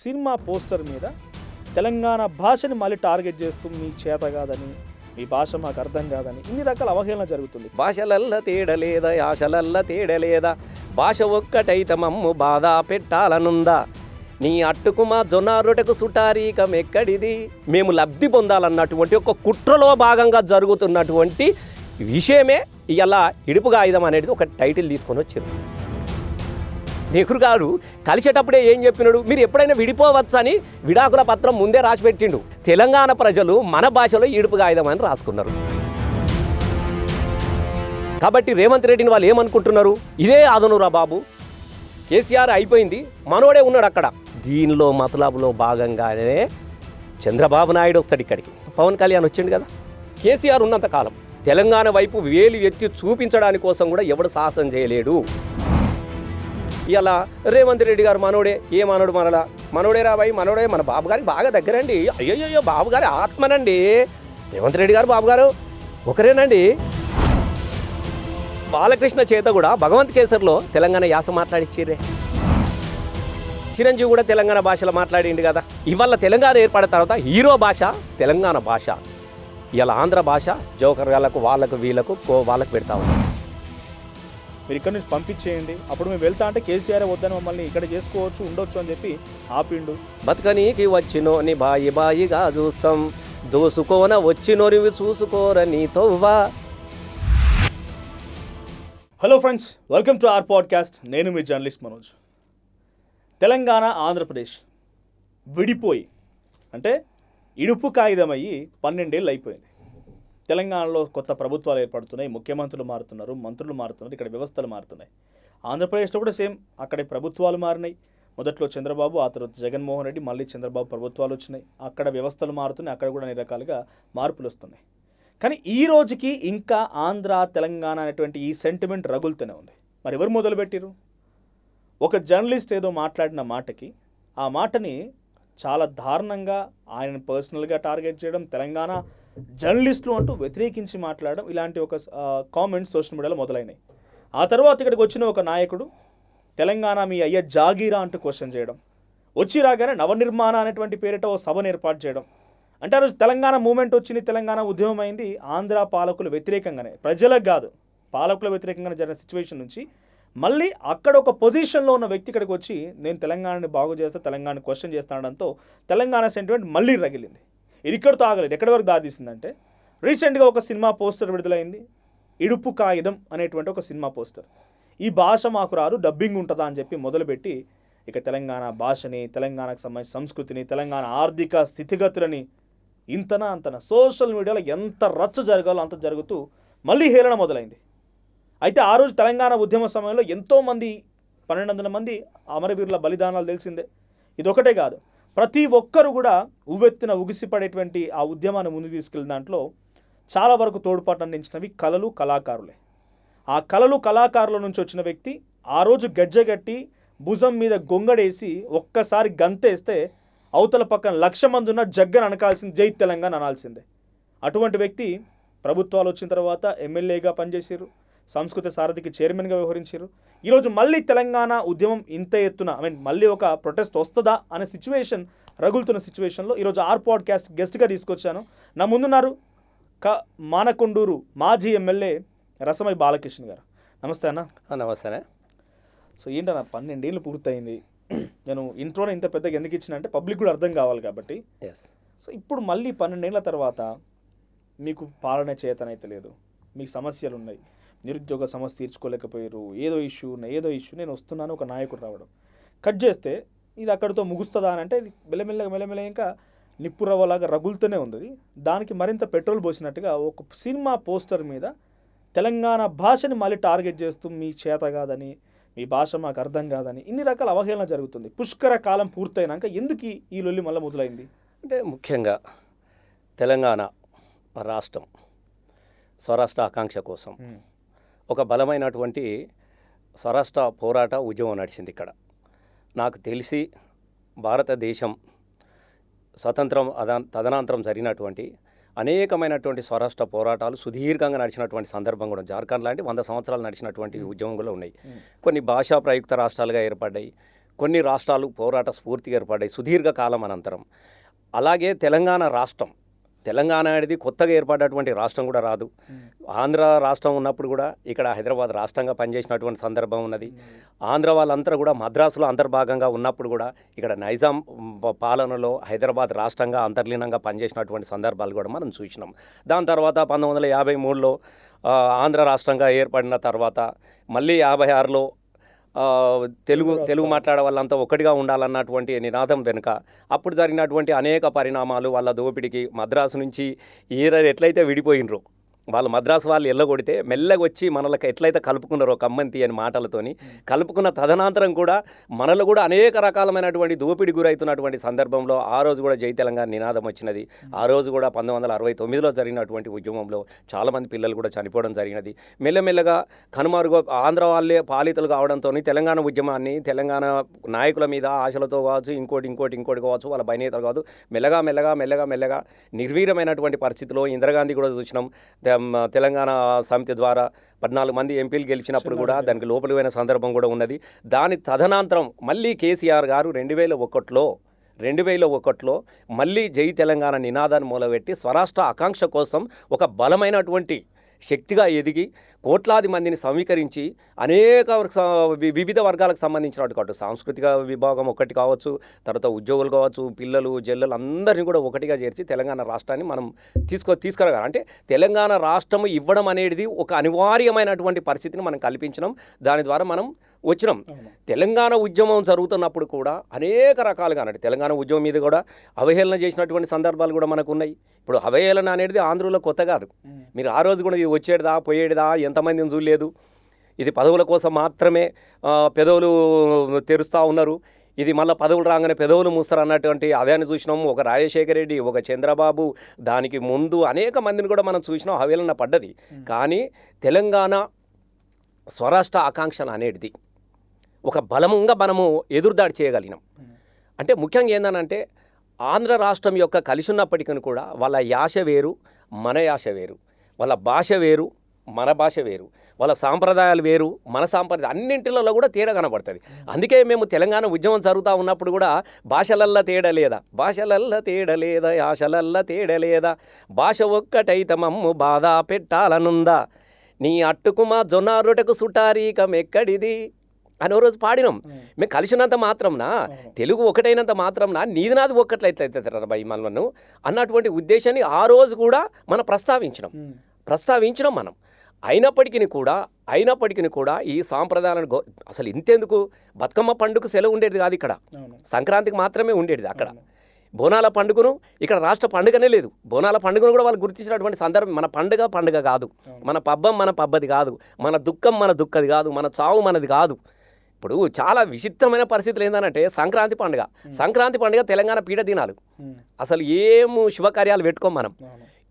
Cinema poster మీద తెలంగాణ భాషని మళ్ళీ టార్గెట్ చేస్తూ మీ చేత కాదని, మీ భాష మాకు అర్థం కాదని ఇన్ని రకాల అవహేళన జరుగుతుంది. భాషలల్ల తేడలేదా, యాసలల్ల తేడలేదా, భాష ఒక్కటైతే మమ్ము బాధ పెట్టాలనుందా, నీ అట్టుకు మా జొన్న రొట్టెకు సుటారీకం ఎక్కడిది, మేము లబ్ధి పొందాలన్నటువంటి ఒక కుట్రలో భాగంగా జరుగుతున్నటువంటి విషయమే ఇలా ఇడుపుగా ఆయుధం అనేది ఒక టైటిల్ తీసుకొని వచ్చారు. నెహ్రూ గారు కలిసేటప్పుడే ఏం చెప్పినాడు, మీరు ఎప్పుడైనా విడిపోవచ్చని విడాకుల పత్రం ముందే రాసిపెట్టిండు. తెలంగాణ ప్రజలు మన భాషలో ఇడుపుగా ఆయుధం అని రాసుకున్నారు. కాబట్టి రేవంత్ రెడ్డిని వాళ్ళు ఏమనుకుంటున్నారు, ఇదే ఆదనురా బాబు, కేసీఆర్ అయిపోయింది, మనోడే ఉన్నాడు అక్కడ. దీనిలో మతలబులో భాగంగానే చంద్రబాబు నాయుడు వస్తాడు ఇక్కడికి, పవన్ కళ్యాణ్ వచ్చిండు కదా. కేసీఆర్ ఉన్నంత కాలం తెలంగాణ వైపు వేలు ఎత్తి చూపించడానికి కోసం కూడా ఎవడు సాహసం చేయలేడు. ఇలా రేవంత్ రెడ్డి గారు మనోడే, ఏ మనోడు మనలా, మనోడే రాబాయి, మనోడే మన బాబు గారికి బాగా దగ్గరండి, అయ్యో బాబు గారి ఆత్మనండి, రేవంత్ రెడ్డి గారు బాబు గారు ఒకరేనండి. బాలకృష్ణ చేత కూడా భగవంత్ కేసర్లో తెలంగాణ యాస మాట్లాడిచ్చిర్రే. చిరంజీవి కూడా తెలంగాణ భాషలో మాట్లాడిండు కదా. ఇవాళ తెలంగాణ ఏర్పడిన తర్వాత హీరో భాష తెలంగాణ భాష, ఇలా ఆంధ్ర భాష జోకర్ వాళ్ళకు వాళ్ళకు వీళ్ళకు వాళ్ళకు పెడతా ఉన్నాం. మీరు ఇక్కడ నుంచి పంపించేయండి, అప్పుడు మేము వెళ్తా అంటే కేసీఆర్ వద్దని మమ్మల్ని ఇక్కడ చేసుకోవచ్చు ఉండొచ్చు అని చెప్పి ఆపిండు. బతకనీకి వచ్చినోని బాయి బాయిగా చూస్తాం, దోసుకోన వచ్చినోనివి చూసుకోర నీతోవా. Hello friends, welcome to our podcast. నేను మీ జర్నలిస్ట్ మనోజ్. తెలంగాణ ఆంధ్రప్రదేశ్ విడిపోయి అంటే ఇడుపు కాగితమయ్యి 12 ఏళ్ళు అయిపోయింది. తెలంగాణలో కొత్త ప్రభుత్వాలు ఏర్పడుతున్నాయి, ముఖ్యమంత్రులు మారుతున్నారు, మంత్రులు మారుతున్నారు, ఇక్కడ వ్యవస్థలు మారుతున్నాయి. ఆంధ్రప్రదేశ్లో కూడా సేమ్, అక్కడే ప్రభుత్వాలు మారినాయి. మొదట్లో చంద్రబాబు, ఆ తర్వాత జగన్మోహన్ రెడ్డి, మళ్ళీ చంద్రబాబు ప్రభుత్వాలు వచ్చినాయి. అక్కడ వ్యవస్థలు మారుతున్నాయి, అక్కడ కూడా అన్ని రకాలుగా మార్పులు వస్తున్నాయి. కానీ ఈ రోజుకి ఇంకా ఆంధ్ర తెలంగాణ అనేటువంటి ఈ సెంటిమెంట్ రగులుతూనే ఉంది. మరి ఎవరు మొదలుపెట్టారు? ఒక జర్నలిస్ట్ ఏదో మాట్లాడిన మాటకి, ఆ మాటని చాలా దారుణంగా ఆయనను పర్సనల్గా టార్గెట్ చేయడం, తెలంగాణ జర్నలిస్టులు అంటూ వ్యతిరేకించి మాట్లాడడం, ఇలాంటి ఒక కామెంట్స్ సోషల్ మీడియాలో మొదలైనాయి. ఆ తర్వాత ఇక్కడికి వచ్చిన ఒక నాయకుడు తెలంగాణ మీ అయ్య జాగీరా అంటూ క్వశ్చన్ చేయడం, వచ్చి రాగానే నవనిర్మాణ అనేటువంటి పేరిట ఓ సభను ఏర్పాటు చేయడం. అంటే ఆ రోజు తెలంగాణ మూమెంట్ వచ్చింది, తెలంగాణ ఉద్యమం అయింది ఆంధ్ర పాలకులు వ్యతిరేకంగానే, ప్రజలకు కాదు పాలకుల వ్యతిరేకంగానే జరిగిన సిచ్యువేషన్ నుంచి మళ్ళీ అక్కడ ఒక పొజిషన్లో ఉన్న వ్యక్తి ఇక్కడికి వచ్చి నేను తెలంగాణని బాగు చేస్తా, తెలంగాణని క్వశ్చన్ చేస్తాడంతో తెలంగాణ సెంటిమెంట్ మళ్ళీ రగిలింది. ఇది ఇక్కడితో ఆగలేదు. ఎక్కడి వరకు దారితీసిందంటే రీసెంట్గా ఒక సినిమా పోస్టర్ విడుదలైంది, ఇడుపు కాగితం అనేటువంటి ఒక సినిమా పోస్టర్. ఈ భాష మాకు రాదు, డబ్బింగ్ ఉంటుందా అని చెప్పి మొదలుపెట్టి ఇక తెలంగాణ భాషని, తెలంగాణకు సంబంధించిన సంస్కృతిని, తెలంగాణ ఆర్థిక స్థితిగతులని ఇంతనా అంతనా సోషల్ మీడియాలో ఎంత రచ్చ జరగాలో అంత జరుగుతూ మళ్ళీ హేళన మొదలైంది. అయితే ఆ రోజు తెలంగాణ ఉద్యమ సమయంలో ఎంతోమంది 1200 మంది అమరవీరుల బలిదానాలు తెలిసిందే. ఇదొకటే కాదు, ప్రతి ఒక్కరు కూడా ఉవ్వెత్తున ఉగిసిపడేటువంటి ఆ ఉద్యమాన్ని ముందు తీసుకెళ్ళిన దాంట్లో చాలా వరకు తోడ్పాటు అందించినవి కళలు, కళాకారులే. ఆ కళలు, కళాకారుల నుంచి వచ్చిన వ్యక్తి ఆ రోజు గజ్జగట్టి భుజం మీద గొంగడేసి ఒక్కసారి గంతేస్తే అవతల పక్కన 1,00,000 మంది ఉన్న జగ్గని అనకాల్సింది, జై తెలంగాణ అనాల్సిందే. అటువంటి వ్యక్తి ప్రభుత్వాలు వచ్చిన తర్వాత ఎమ్మెల్యేగా పనిచేసారు, సంస్కృత సారథికి చైర్మన్గా వ్యవహరించారు. ఈరోజు మళ్ళీ తెలంగాణ ఉద్యమం ఇంత ఎత్తున మళ్ళీ ఒక ప్రొటెస్ట్ వస్తుందా అనే సిచ్యువేషన్ రగులుతున్న సిచ్యువేషన్లో ఈరోజు ఆర్ పాడ్కాస్ట్ గెస్ట్గా తీసుకొచ్చాను. నా ముందున్నారు మానకొండూరు మాజీ ఎమ్మెల్యే రసమై బాలకృష్ణ గారు. నమస్తే అన్న. నమస్తే. సో ఏంటన్నా 12 ఏళ్ళు పూర్తయింది. నేను ఇంట్రోనే ఇంత పెద్దగా ఎందుకు ఇచ్చిన అంటే పబ్లిక్ కూడా అర్థం కావాలి కాబట్టి. సో ఇప్పుడు మళ్ళీ 12 ఏళ్ల తర్వాత మీకు పాలన చేతనైతే లేదు, మీకు సమస్యలు ఉన్నాయి, నిరుద్యోగ సమస్య తీర్చుకోలేకపోయారు, ఏదో ఇష్యూ నేను వస్తున్నాను, ఒక నాయకుడు రావడం కట్ చేస్తే ఇది అక్కడితో ముగుస్తుందా అని అంటే ఇది మెల్లమెల్లగా ఇంకా నిప్పురవ్వలాగా రగులుతూనే ఉంది. దానికి మరింత పెట్రోల్ పోసినట్టుగా ఒక సినిమా పోస్టర్ మీద తెలంగాణ భాషని మళ్ళీ టార్గెట్ చేస్తూ మీ చేత కాదని, మీ భాష మాకు అర్థం కాదని ఇన్ని రకాల అవహేళన జరుగుతుంది. పుష్కర కాలం పూర్తయినాక ఎందుకు ఈ లొల్లి మళ్ళీ మొదలైంది అంటే ముఖ్యంగా తెలంగాణ రాష్ట్రం స్వరాష్ట్ర ఆకాంక్ష కోసం ఒక బలమైనటువంటి స్వరాష్ట్ర పోరాట ఉద్యమం నడిచింది ఇక్కడ. నాకు తెలిసి భారతదేశం స్వతంత్రం తదనంతరం జరిగినటువంటి అనేకమైనటువంటి స్వరాష్ట్ర పోరాటాలు సుదీర్ఘంగా నడిచినటువంటి సందర్భం కూడా, జార్ఖండ్ లాంటి 100 సంవత్సరాలు నడిచినటువంటి ఉద్యమం కూడా ఉన్నాయి. కొన్ని భాషా ప్రయుక్త రాష్ట్రాలుగా ఏర్పడ్డాయి, కొన్ని రాష్ట్రాలు పోరాట స్ఫూర్తిగా ఏర్పడ్డాయి సుదీర్ఘకాలం అనంతరం. అలాగే తెలంగాణ అనేది కొత్తగా ఏర్పడినటువంటి రాష్ట్రం కూడా రాదు. ఆంధ్ర రాష్ట్రం ఉన్నప్పుడు కూడా ఇక్కడ హైదరాబాద్ రాష్ట్రంగా పనిచేసినటువంటి సందర్భం ఉన్నది. ఆంధ్ర వాళ్ళంతా కూడా మద్రాసులో అంతర్భాగంగా ఉన్నప్పుడు కూడా ఇక్కడ నైజాం పాలనలో హైదరాబాద్ రాష్ట్రంగా అంతర్లీనంగా పనిచేసినటువంటి సందర్భాలు కూడా మనం చూసినాం. దాని తర్వాత 1953లో ఆంధ్ర రాష్ట్రంగా ఏర్పడిన తర్వాత మళ్ళీ 56లో తెలుగు మాట్లాడే వాళ్ళంతా ఒకటిగా ఉండాలన్నటువంటి నినాదం వెనుక అప్పుడు జరిగినటువంటి అనేక పరిణామాలు, వాళ్ళ దోపిడికి మద్రాసు నుంచి ఎట్లయితే విడిపోయినరో వాళ్ళు మద్రాసు వాళ్ళు ఎల్లగొడితే మెల్లగా వచ్చి మనలకు ఎట్లయితే కలుపుకున్నారో కమ్మంతి అని మాటలతోని కలుపుకున్న తదనంతరం కూడా మనలో కూడా అనేక రకాలమైనటువంటి దోపిడి గురవుతున్నటువంటి సందర్భంలో ఆ రోజు కూడా జై తెలంగాణ నినాదం వచ్చినది. ఆ రోజు కూడా 1969లో జరిగినటువంటి ఉద్యమంలో చాలామంది పిల్లలు కూడా చనిపోవడం జరిగినది. మెల్లమెల్లగా కనుమరుగు ఆంధ్ర వాళ్ళే పాలితులు కావడంతో తెలంగాణ ఉద్యమాన్ని తెలంగాణ నాయకుల మీద ఆశలతో కావచ్చు, ఇంకోటి కావచ్చు, వాళ్ళ బైనేతలు కావచ్చు, మెల్లగా నిర్వీర్యమైనటువంటి పరిస్థితిలో ఇందిరాగాంధీ కూడా చూసినాం. తెలంగాణ సమితి ద్వారా 14 మంది ఎంపీలు గెలిచినప్పుడు కూడా దానికి లోపలిపోయిన సందర్భం కూడా ఉన్నది. దాని తదనంతరం మళ్ళీ కేసీఆర్ గారు 2001లో మళ్ళీ జై తెలంగాణ నినాదాన్ని మొదలుపెట్టి స్వరాష్ట్ర ఆకాంక్ష కోసం ఒక బలమైనటువంటి శక్తిగా ఎదిగి కోట్లాది మందిని సమీకరించి అనేక వివిధ వర్గాలకు సంబంధించినటువంటి సాంస్కృతిక విభాగం ఒకటి కావచ్చు, తర్వాత ఉద్యోగులు కావచ్చు, పిల్లలు జల్లలు అందరినీ కూడా ఒకటిగా చేర్చి తెలంగాణ రాష్ట్రాన్ని మనం తీసుకురాగలం. అంటే తెలంగాణ రాష్ట్రం ఇవ్వడం అనేది ఒక అనివార్యమైనటువంటి పరిస్థితిని మనం కల్పించినాం. దాని ద్వారా మనం వచ్చినాం. తెలంగాణ ఉద్యమం జరుగుతున్నప్పుడు కూడా అనేక రకాలుగా అంటే తెలంగాణ ఉద్యమం మీద కూడా అవహేళన చేసినటువంటి సందర్భాలు కూడా మనకు ఉన్నాయి. ఇప్పుడు అవహేళన అనేది ఆంధ్రలో కొత్త కాదు. మీరు ఆ రోజు కూడా ఇది వచ్చేటిదా పోయేటిదా ఎంతమందిని చూడలేదు, ఇది పదవుల కోసం మాత్రమే పెదవులు తెరుస్తూ ఉన్నారు, ఇది మళ్ళీ పదవులు రాగానే పెదవులు మూస్తారు అన్నటువంటి అదేని చూసినాము. ఒక రాజశేఖర రెడ్డి, ఒక చంద్రబాబు, దానికి ముందు అనేక మందిని కూడా మనం చూసినాం. అవహేళన పడ్డది. కానీ తెలంగాణ స్వరాష్ట్ర ఆకాంక్షలు అనేది ఒక బలంగా మనము ఎదురుదాడి చేయగలిగినాం. అంటే ముఖ్యంగా ఏందనంటే ఆంధ్ర రాష్ట్రం యొక్క కలిసి ఉన్నప్పటికీ కూడా వాళ్ళ యాస వేరు, మన యాస వేరు, వాళ్ళ భాష వేరు, మన భాష వేరు, వాళ్ళ సాంప్రదాయాలు వేరు, మన సాంప్రదాయం అన్నింటిలో కూడా తేడా కనబడుతుంది. అందుకే మేము తెలంగాణ ఉద్యమం జరుగుతూ ఉన్నప్పుడు కూడా భాషలల్లా తేడా లేదా, యాసలల్లా తేడా లేదా, భాష ఒక్కటైతమమ్ము బాధ పెట్టాలనుందా, నీ అట్టుకుమా జొన్న రొటెకు సుటారీకం ఎక్కడిది అని ఓ రోజు పాడినాం. మేము కలిసినంత మాత్రంనా, తెలుగు ఒకటైనంత మాత్రంనా నీది నాది ఒక్కట్లయితే బై మనను అన్నటువంటి ఉద్దేశాన్ని ఆ రోజు కూడా మనం ప్రస్తావించినాం మనం. అయినప్పటికీ కూడా ఈ సాంప్రదాయాలను అసలు ఇంతెందుకు బతుకమ్మ పండుగ సెలవు ఉండేది కాదు, ఇక్కడ సంక్రాంతికి మాత్రమే ఉండేది. అక్కడ బోనాల పండుగను ఇక్కడ రాష్ట్ర పండుగనే లేదు. బోనాల పండుగను కూడా వాళ్ళు గుర్తించినటువంటి సందర్భం. మన పండుగ కాదు, మన పబ్బం మన పబ్బది కాదు, మన దుఃఖం మన దుఃఖది కాదు, మన చావు మనది కాదు. ఇప్పుడు చాలా విచిత్రమైన పరిస్థితులు ఏంటంటే సంక్రాంతి పండుగ తెలంగాణ పీడ దినాలు, అసలు ఏం శుభకార్యాలు పెట్టుకోం మనం,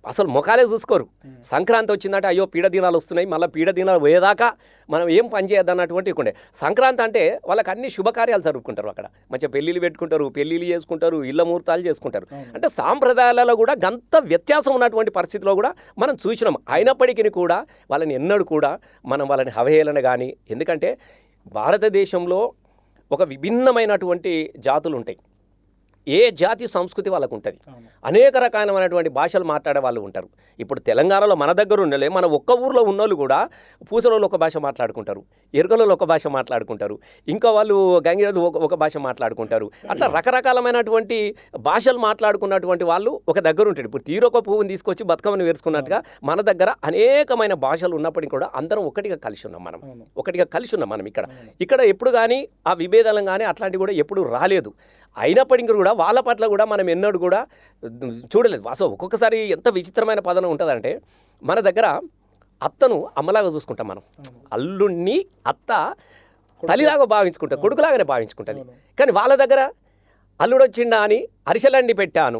అసలు ముఖాలే చూసుకోరు. సంక్రాంతి వచ్చిందంటే అయ్యో పీడ దినాలు వస్తున్నాయి, మళ్ళీ పీడ దినాలు పోయేదాకా మనం ఏం పని చేయొద్దన్నటువంటి ఉండే. సంక్రాంతి అంటే వాళ్ళకి అన్ని శుభకార్యాలు జరుపుకుంటారు, అక్కడ మంచిగా పెళ్ళిళ్ళు పెట్టుకుంటారు, పెళ్ళిళ్ళు చేసుకుంటారు, ఇళ్ళ ముహూర్తాలు చేసుకుంటారు. అంటే సాంప్రదాయాలలో కూడా గంత వ్యత్యాసం ఉన్నటువంటి పరిస్థితిలో కూడా మనం చూసినాం. అయినప్పటికీ కూడా వాళ్ళని ఎన్నడూ కూడా మనం వాళ్ళని అవహేళన కానీ, ఎందుకంటే భారతదేశంలో ఒక విభిన్నమైనటువంటి జాతులు ఉంటాయి. ఏ జాతి సంస్కృతి వాళ్ళకు ఉంటుంది. అనేక రకాలైనటువంటి భాషలు మాట్లాడే వాళ్ళు ఉంటారు. ఇప్పుడు తెలంగాణలో మన దగ్గర ఉండలే, మన ఒక్క ఊర్లో ఉన్నోళ్ళు కూడా పూసలలో ఒక భాష మాట్లాడుకుంటారు, ఎరుకలలో ఒక భాష మాట్లాడుకుంటారు, ఇంకా వాళ్ళు గంగిరెద్దు ఒక భాష మాట్లాడుకుంటారు. అట్లా రకరకాలమైనటువంటి భాషలు మాట్లాడుకున్నటువంటి వాళ్ళు ఒక దగ్గర ఉంటాడు. ఇప్పుడు తీరొక పువ్వుని తీసుకొచ్చి బతుకమ్మని వేసుకున్నట్టుగా మన దగ్గర అనేకమైన భాషలు ఉన్నప్పటికీ కూడా అందరం ఒకటిగా కలిసి ఉన్నాం మనం ఇక్కడ ఎప్పుడు కానీ ఆ విభేదాలు కానీ అట్లాంటివి కూడా ఎప్పుడు రాలేదు. అయినప్పటికీ కూడా వాళ్ళ పట్ల కూడా మనం ఎన్నడూ కూడా చూడలేదు. అసలు ఒక్కొక్కసారి ఎంత విచిత్రమైన పదం ఉంటుందంటే, మన దగ్గర అత్తను అమ్మలాగా చూసుకుంటాం మనం, అల్లుడిని అత్త తల్లిలాగా భావించుకుంటాం, కొడుకులాగానే భావించుకుంటుంది. కానీ వాళ్ళ దగ్గర అల్లుడు వచ్చిండా అని అరిసెలండి పెట్టాను,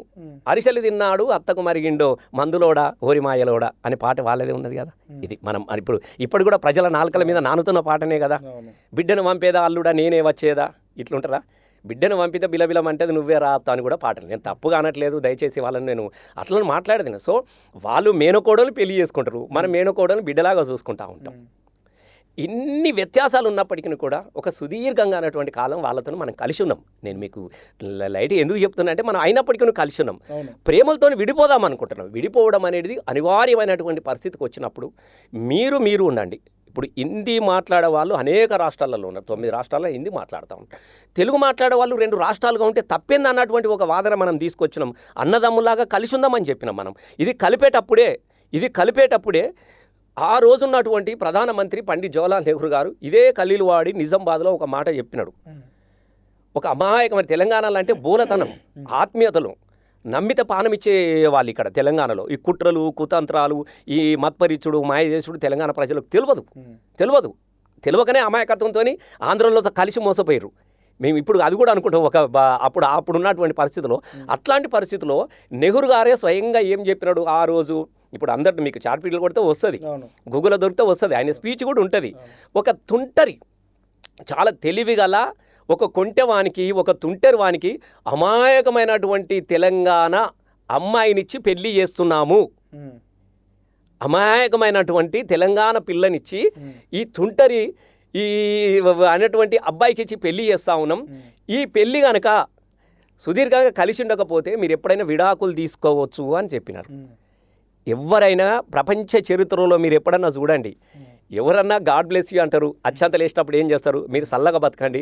అరిసెలు తిన్నాడు అత్తకు మరిగిండో మందులోడా ఓరిమాయలోడా అనే పాట వాళ్ళదే ఉన్నది కదా. ఇది మనం ఇప్పుడు కూడా ప్రజల నాలుకల మీద నానుతున్న పాటనే కదా. బిడ్డను పంపేదా అల్లుడా నేనే వచ్చేదా, ఇట్లుంటారా? బిడ్డను పంపితే బిలబిలమంటే నువ్వే రాత్తా అని కూడా పాటలు. నేను తప్పుగా అనట్లేదు, దయచేసి వాళ్ళని నేను అట్లా మాట్లాడేది. సో వాళ్ళు మేనకోడలు పెళ్లి చేసుకుంటారు, మనం మేనకోడలు బిడ్డలాగా చూసుకుంటా ఉంటాం. ఇన్ని వ్యత్యాసాలు ఉన్నప్పటికీ కూడా ఒక సుదీర్ఘంగా అన్నటువంటి కాలం వాళ్ళతో మనం కలిసి ఉన్నాం. నేను మీకు లైట్ ఎందుకు చెప్తున్నా అంటే మనం అయినప్పటికీ కలిసి ఉన్నాం. ప్రేమలతో విడిపోదాం అనుకుంటున్నాం. విడిపోవడం అనేది అనివార్యమైనటువంటి పరిస్థితికి వచ్చినప్పుడు మీరు ఉండండి. ఇప్పుడు హిందీ మాట్లాడే వాళ్ళు అనేక రాష్ట్రాలలో ఉన్నారు. 9 రాష్ట్రాల్లో హిందీ మాట్లాడుతూ ఉంటారు. తెలుగు మాట్లాడే వాళ్ళు 2 రాష్ట్రాలుగా ఉంటే తప్పేంది అన్నటువంటి ఒక వాదన మనం తీసుకొచ్చినాం. అన్నదమ్ములాగా కలిసి ఉందామని చెప్పినాం మనం. ఇది కలిపేటప్పుడే ఆ రోజున్నటువంటి ప్రధానమంత్రి పండిట్ జవహర్లాల్ నెహ్రూ గారు ఇదే ఖలీల్వాడి నిజామాబాద్లో ఒక మాట చెప్పినాడు. ఒక అమాయకమైన తెలంగాణలో అంటే బోలతనం, ఆత్మీయతలు, నమ్మిత పానమిచ్చే వాళ్ళు ఇక్కడ తెలంగాణలో. ఈ కుట్రలు, కుతంత్రాలు, ఈ మత్పరిచుడు, మాయదేశుడు తెలంగాణ ప్రజలకు తెలియకనే అమాయకత్వంతో ఆంధ్రలో కలిసి మోసపోయారు. మేము ఇప్పుడు అది కూడా అనుకుంటాం. అప్పుడు ఉన్నటువంటి పరిస్థితుల్లో, అట్లాంటి పరిస్థితుల్లో నెహ్రూ గారే స్వయంగా ఏం చెప్పినాడు ఆ రోజు. ఇప్పుడు అందరిని మీకు చార్ట్పీట్లు కొడితే వస్తుంది, గూగుల్లో దొరికితే వస్తుంది, ఆయన స్పీచ్ కూడా ఉంటుంది. ఒక తుంటరి, చాలా తెలివిగల ఒక కొంటెవానికి, ఒక తుంటరి వానికి అమాయకమైనటువంటి తెలంగాణ అమ్మాయినిచ్చి పెళ్లి చేస్తున్నాము. అమాయకమైనటువంటి తెలంగాణ పిల్లనిచ్చి ఈ తుంటరి ఈ అనేటువంటి అబ్బాయికి ఇచ్చి పెళ్లి చేస్తూ ఉన్నాం. ఈ పెళ్లి కనుక సుదీర్ఘంగా కలిసి ఉండకపోతే మీరు ఎప్పుడైనా విడాకులు తీసుకోవచ్చు అని చెప్పినారు. ఎవరైనా ప్రపంచ చరిత్రలో మీరు ఎప్పుడన్నా చూడండి, ఎవరన్నా గాడ్ బ్లెస్ యూ అంటారు. అత్యంతలు వేసినప్పుడు ఏం చేస్తారు? మీరు చల్లగా బతకండి,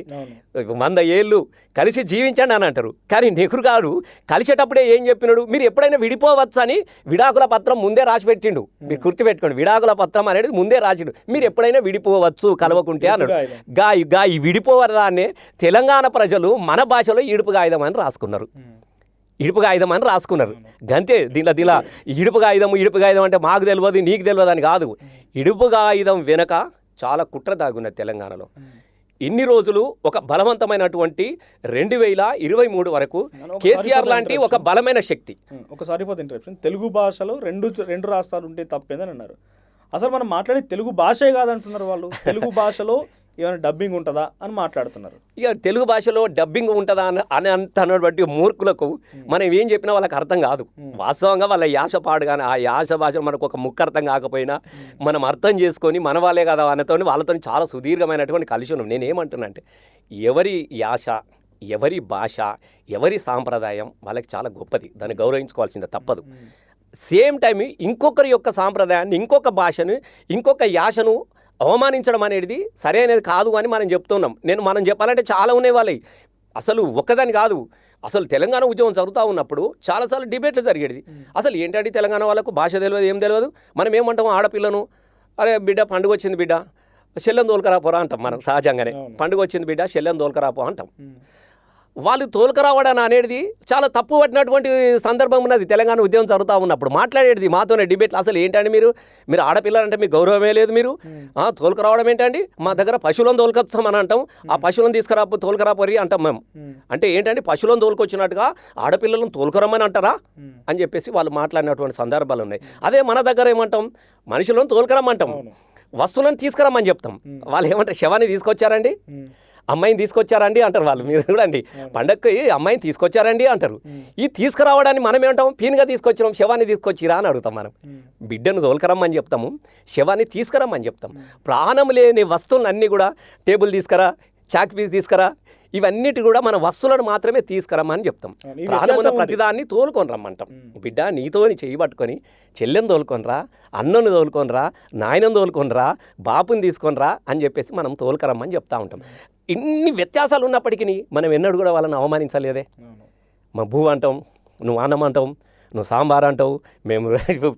100 ఏళ్ళు కలిసి జీవించండి అని అంటారు. కానీ నెహ్రూ గారు కలిసేటప్పుడే ఏం చెప్పినాడు? మీరు ఎప్పుడైనా విడిపోవచ్చు అని విడాకుల పత్రం ముందే రాసి పెట్టిండు. మీరు గుర్తుపెట్టుకోండి, విడాకుల పత్రం అనేది ముందే రాసిండు. మీరు ఎప్పుడైనా విడిపోవచ్చు కలవకుంటే అన్నాడు. ఈ విడిపోవడాన్ని తెలంగాణ ప్రజలు మన భాషలో ఈడుపు కాగితం అని రాసుకున్నారు. గంతే. దీనిలో ఇడుపు కాగితం అంటే మాకు తెలియదు, నీకు తెలియదు అని కాదు. ఇడుపు కాగితం వెనక చాలా కుట్ర దాగున్నది తెలంగాణలో. ఇన్ని రోజులు ఒక బలవంతమైనటువంటి 2023 వరకు కేసీఆర్ లాంటి ఒక బలమైన శక్తి. ఒకసారి ఇంటరప్షన్. తెలుగు భాషలో రెండు రాష్ట్రాలు ఉంటే తప్పేందని అన్నారు. అసలు మనం మాట్లాడే తెలుగు భాషే కాదంటున్నారు వాళ్ళు. తెలుగు భాషలో ఏమైనా డబ్బింగ్ ఉంటుందా అని మాట్లాడుతున్నారు. ఇక తెలుగు భాషలో డబ్బింగ్ ఉంటుందా అని అంటున్నటువంటి మూర్ఖులకు మనం ఏం చెప్పినా వాళ్ళకి అర్థం కాదు. వాస్తవంగా వాళ్ళ యాస పాడు, కానీ ఆ యాస భాష మనకు ఒక ముక్క అర్థం కాకపోయినా మనం అర్థం చేసుకొని మన వాళ్ళే కదా వాళ్ళతో చాలా సుదీర్ఘమైనటువంటి కలిసి ఉన్నాం. నేనేమంటున్నా అంటే ఎవరి యాస, ఎవరి భాష, ఎవరి సాంప్రదాయం వాళ్ళకి చాలా గొప్పది. దాన్ని గౌరవించుకోవాల్సిందే, తప్పదు. సేమ్ టైం ఇంకొకరి యొక్క సాంప్రదాయాన్ని, ఇంకొక భాషను, ఇంకొక యాసను అవమానించడం అనేది సరైనది కాదు అని మనం చెప్తున్నాం. మనం చెప్పాలంటే చాలా ఉన్నాయి వాళ్ళవి. అసలు ఒక్కదాని కాదు, అసలు తెలంగాణ ఉద్యమం జరుగుతూ ఉన్నప్పుడు చాలాసార్లు డిబేట్లు జరిగేది. అసలు ఏంటంటే తెలంగాణ వాళ్ళకు భాష తెలియదు, ఏం తెలియదు. మనం ఏమంటాం? ఆడపిల్లను, అరే బిడ్డ పండుగ వచ్చింది బిడ్డ చెల్లెని తోలుకరాపోరా అంటాం. మనం సహజంగానే పండుగ వచ్చింది బిడ్డ చెల్లెని తోలుకరాపో అంటాం. వాళ్ళు తోలుకరావడం అనేది చాలా తప్పు పట్టినటువంటి సందర్భం ఉన్నది. తెలంగాణ ఉద్యమం జరుగుతూ ఉన్నప్పుడు మాట్లాడేది మాతోనే డిబేట్లు. అసలు ఏంటండి మీరు ఆడపిల్లలంటే మీకు గౌరవమే లేదు, మీరు తోలుకరావడం ఏంటండి? మా దగ్గర పశువులను తోలుకొస్తామని అంటాం. ఆ పశువులను తోలుకరాపోరి అంటాం మేము. అంటే ఏంటండి, పశువులను తోలుకొచ్చినట్టుగా ఆడపిల్లలను తోలుకరమ్మని అంటారా అని చెప్పేసి వాళ్ళు మాట్లాడినటువంటి సందర్భాలు ఉన్నాయి. అదే మన దగ్గర ఏమంటాం? మనుషులను తోలుకరమ్మంటాం, వస్తువులను తీసుకురమ్మని చెప్తాం. వాళ్ళు ఏమంటారు? శవాన్ని తీసుకొచ్చారండి, అమ్మాయిని తీసుకొచ్చారండి అంటారు వాళ్ళు. మీరు చూడండి, పండగకి అమ్మాయిని తీసుకొచ్చారండి అంటారు. ఈ తీసుకురావడాన్ని మనం ఏమంటాం? పీనుగా తీసుకొచ్చినాం, శవాన్ని తీసుకొచ్చిరా అని అడుగుతాం. మనం బిడ్డను తోలుకరమ్మని చెప్తాము, శవాన్ని తీసుకురమ్మని చెప్తాం. ప్రాణం లేని వస్తువులన్నీ కూడా టేబుల్ తీసుకురా, చాక్ పీస్ తీసుకురా, ఇవన్నిటి కూడా మన వస్తువులను మాత్రమే తీసుకురమ్మని చెప్తాం. ప్రాణమున్న ప్రతిదాన్ని తోలుకొని రమ్మంటాం. బిడ్డ నీతోని చేయి పట్టుకొని చెల్లెని తోలుకొనిరా, అన్నను తోలుకొనిరా, నాయనను తోలుకొనిరా, బాపుని తీసుకొనిరా అని చెప్పేసి మనం తోలుకరమ్మని చెప్తా ఉంటాం. ఇన్ని వ్యత్యాసాలు ఉన్నప్పటికీ మనం ఎన్నడూ కూడా వాళ్ళని అవమానించలేదే. మా భూ అంటాం, నువ్వు అన్నం అంటాం, నువ్వు సాంబార్ అంటావు, మేము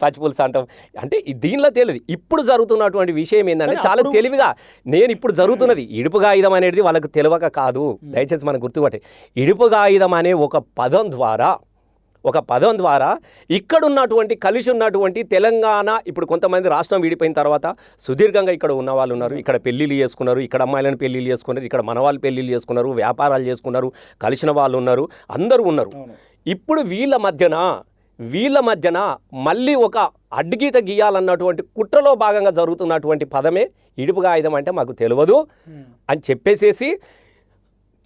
పచ్చిపులుసు అంటాం. అంటే దీనిలో తెలియదు. ఇప్పుడు జరుగుతున్నటువంటి విషయం ఏంటంటే చాలా తెలివిగా ఇప్పుడు జరుగుతున్నది ఇడుపుగా ఆయుధం అనేది వాళ్ళకు తెలియక కాదు. దయచేసి మనం గుర్తుపట్టే, ఇడుపుగా ఆయుధం అనే ఒక పదం ద్వారా ఇక్కడున్నటువంటి కలిసి ఉన్నటువంటి తెలంగాణ, ఇప్పుడు కొంతమంది రాష్ట్రం విడిపోయిన తర్వాత సుదీర్ఘంగా ఇక్కడ ఉన్న వాళ్ళు ఉన్నారు. ఇక్కడ పెళ్ళిళ్ళు చేసుకున్నారు, ఇక్కడ అమ్మాయిలను పెళ్ళిళ్ళు చేసుకున్నారు, ఇక్కడ మన వాళ్ళు పెళ్ళిళ్ళు చేసుకున్నారు, వ్యాపారాలు చేసుకున్నారు, కలిసిన వాళ్ళు ఉన్నారు, అందరూ ఉన్నారు. ఇప్పుడు వీళ్ళ మధ్యన మళ్ళీ ఒక అడ్డుగీత గీయాలన్నటువంటి కుట్రలో భాగంగా జరుగుతున్నటువంటి పదమే ఇడుపుగా ఆయుధం అంటే మాకు తెలియదు అని చెప్పేసేసి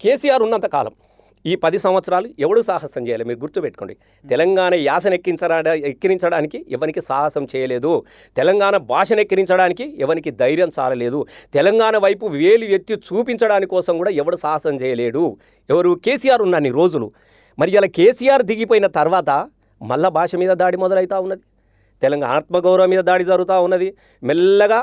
కేసీఆర్ ఉన్నంతకాలం ఈ 10 సంవత్సరాలు ఎవడు సాహసం చేయలేదు. మీరు గుర్తుపెట్టుకోండి, తెలంగాణ యాసను ఎక్కిరించడానికి ఎవరికి సాహసం చేయలేదు. తెలంగాణ భాషను ఎక్కిరించడానికి ఎవరికి ధైర్యం చాలలేదు. తెలంగాణ వైపు వేలు ఎత్తి చూపించడానికి కోసం కూడా ఎవడు సాహసం చేయలేడు. ఎవరు? కేసీఆర్ ఉన్నన్ని రోజులు. మరి ఇలా కేసీఆర్ దిగిపోయిన తర్వాత మళ్ళా భాష మీద దాడి మొదలవుతూ ఉన్నది. తెలంగాణ ఆత్మగౌరవం మీద దాడి జరుగుతూ ఉన్నది. మెల్లగా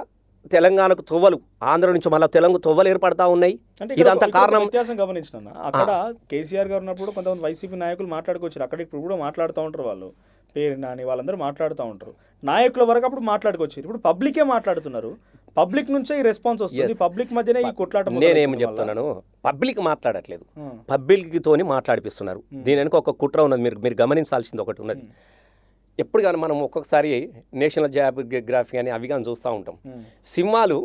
తెలంగాణకు తొవ్వలు, ఆంధ్ర నుంచి మళ్ళీ తెలంగాణ తొవ్వలు ఏర్పడతా ఉన్నాయి. ఇదంతా కారణం. వ్యత్యాసం గమనించిన అక్కడ కేసీఆర్ గారు ఉన్నప్పుడు కొంతమంది వైసీపీ నాయకులు మాట్లాడుకోవచ్చు, అక్కడ ఇప్పుడు కూడా మాట్లాడుతూ ఉంటారు. వాళ్ళు పేరు నాని వాళ్ళందరూ మాట్లాడుతూ ఉంటారు. నాయకుల వరకు అప్పుడు మాట్లాడుకోవచ్చు. ఇప్పుడు పబ్లికే మాట్లాడుతున్నారు. పబ్లిక్ నుంచే ఈ రెస్పాన్స్ వస్తుంది. పబ్లిక్ మధ్యనే ఈ కొట్లాట. నేనేమి చెప్తున్నాను, పబ్లిక్ మాట్లాడట్లేదు, పబ్లిక్ తోని మాట్లాడిపిస్తున్నారు. దీని వెనుక ఒక కుట్ర ఉన్నది. మీరు గమనించాల్సింది ఒకటి ఉన్నది. ఎప్పుడు కానీ మనం ఒక్కొక్కసారి నేషనల్ జియోగ్రఫీ అని అవి కానీ చూస్తూ ఉంటాం. సింహాలు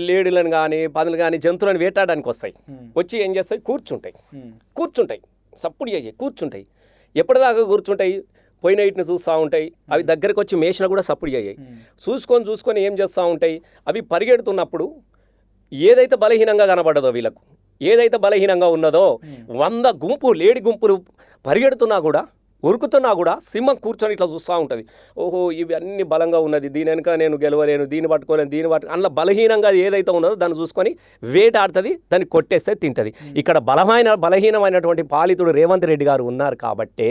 లేడులను కానీ పదులు కానీ జంతువులను వేటాడడానికి వస్తాయి. వచ్చి ఏం చేస్తాయి? కూర్చుంటాయి, సప్పుడు చేయి, కూర్చుంటాయి. ఎప్పటిదాకా కూర్చుంటాయి? పోయిన ఇటుని చూస్తూ ఉంటాయి. అవి దగ్గరకు వచ్చి మేషన కూడా సప్పుడు చేయాయి. చూసుకొని ఏం చేస్తూ ఉంటాయి? అవి పరిగెడుతున్నప్పుడు ఏదైతే బలహీనంగా కనబడదో, వీళ్ళకు ఏదైతే బలహీనంగా ఉన్నదో 100 లేడి గుంపులు పరిగెడుతున్నా కూడా, ఉరుకుతున్నా కూడా సింహం కూర్చొని ఇట్లా చూస్తూ ఉంటుంది. ఓహో, ఇవి అన్ని బలంగా ఉన్నది, దీని వెనుక నేను గెలవలేను, దీన్ని పట్టుకోలేను, అందులో బలహీనంగా ఏదైతే ఉన్నదో దాన్ని చూసుకొని వేటాడుతుంది, దాన్ని కొట్టేస్తే తింటుంది. ఇక్కడ బలహీనమైనటువంటి పాలితుడు రేవంత్ రెడ్డి గారు ఉన్నారు కాబట్టే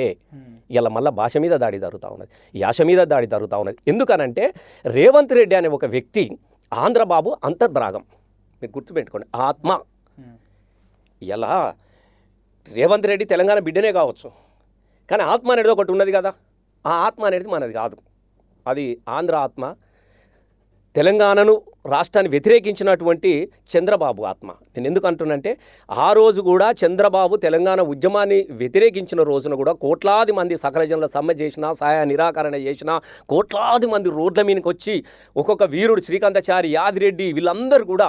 ఇలా మళ్ళీ భాష మీద దాడి జరుగుతూ ఉన్నది, యాస మీద దాడి జరుగుతూ ఉన్నది. ఎందుకనంటే రేవంత్ రెడ్డి అనే ఒక వ్యక్తి ఆంధ్రబాబు అంతర్భాగం. మీరు గుర్తుపెట్టుకోండి, ఆత్మ. ఇలా రేవంత్ రెడ్డి తెలంగాణ బిడ్డనే కావచ్చు, కానీ ఆత్మ అనేది ఒకటి ఉన్నది కదా. ఆ ఆత్మ అనేది మనది కాదు, అది ఆంధ్ర ఆత్మ. తెలంగాణను రాష్ట్రాన్ని వ్యతిరేకించినటువంటి చంద్రబాబు ఆత్మ. నేను ఎందుకు అంటున్నానంటే, ఆ రోజు కూడా చంద్రబాబు తెలంగాణ ఉద్యమాన్ని వ్యతిరేకించిన రోజున కూడా కోట్లాది మంది సకల జనుల సమ్మె చేసినా, సహాయ నిరాకరణ చేసినా, కోట్లాది మంది రోడ్ల మీదకి వచ్చి ఒక్కొక్క వీరుడు శ్రీకాంతాచారి, యాదిరెడ్డి, వీళ్ళందరూ కూడా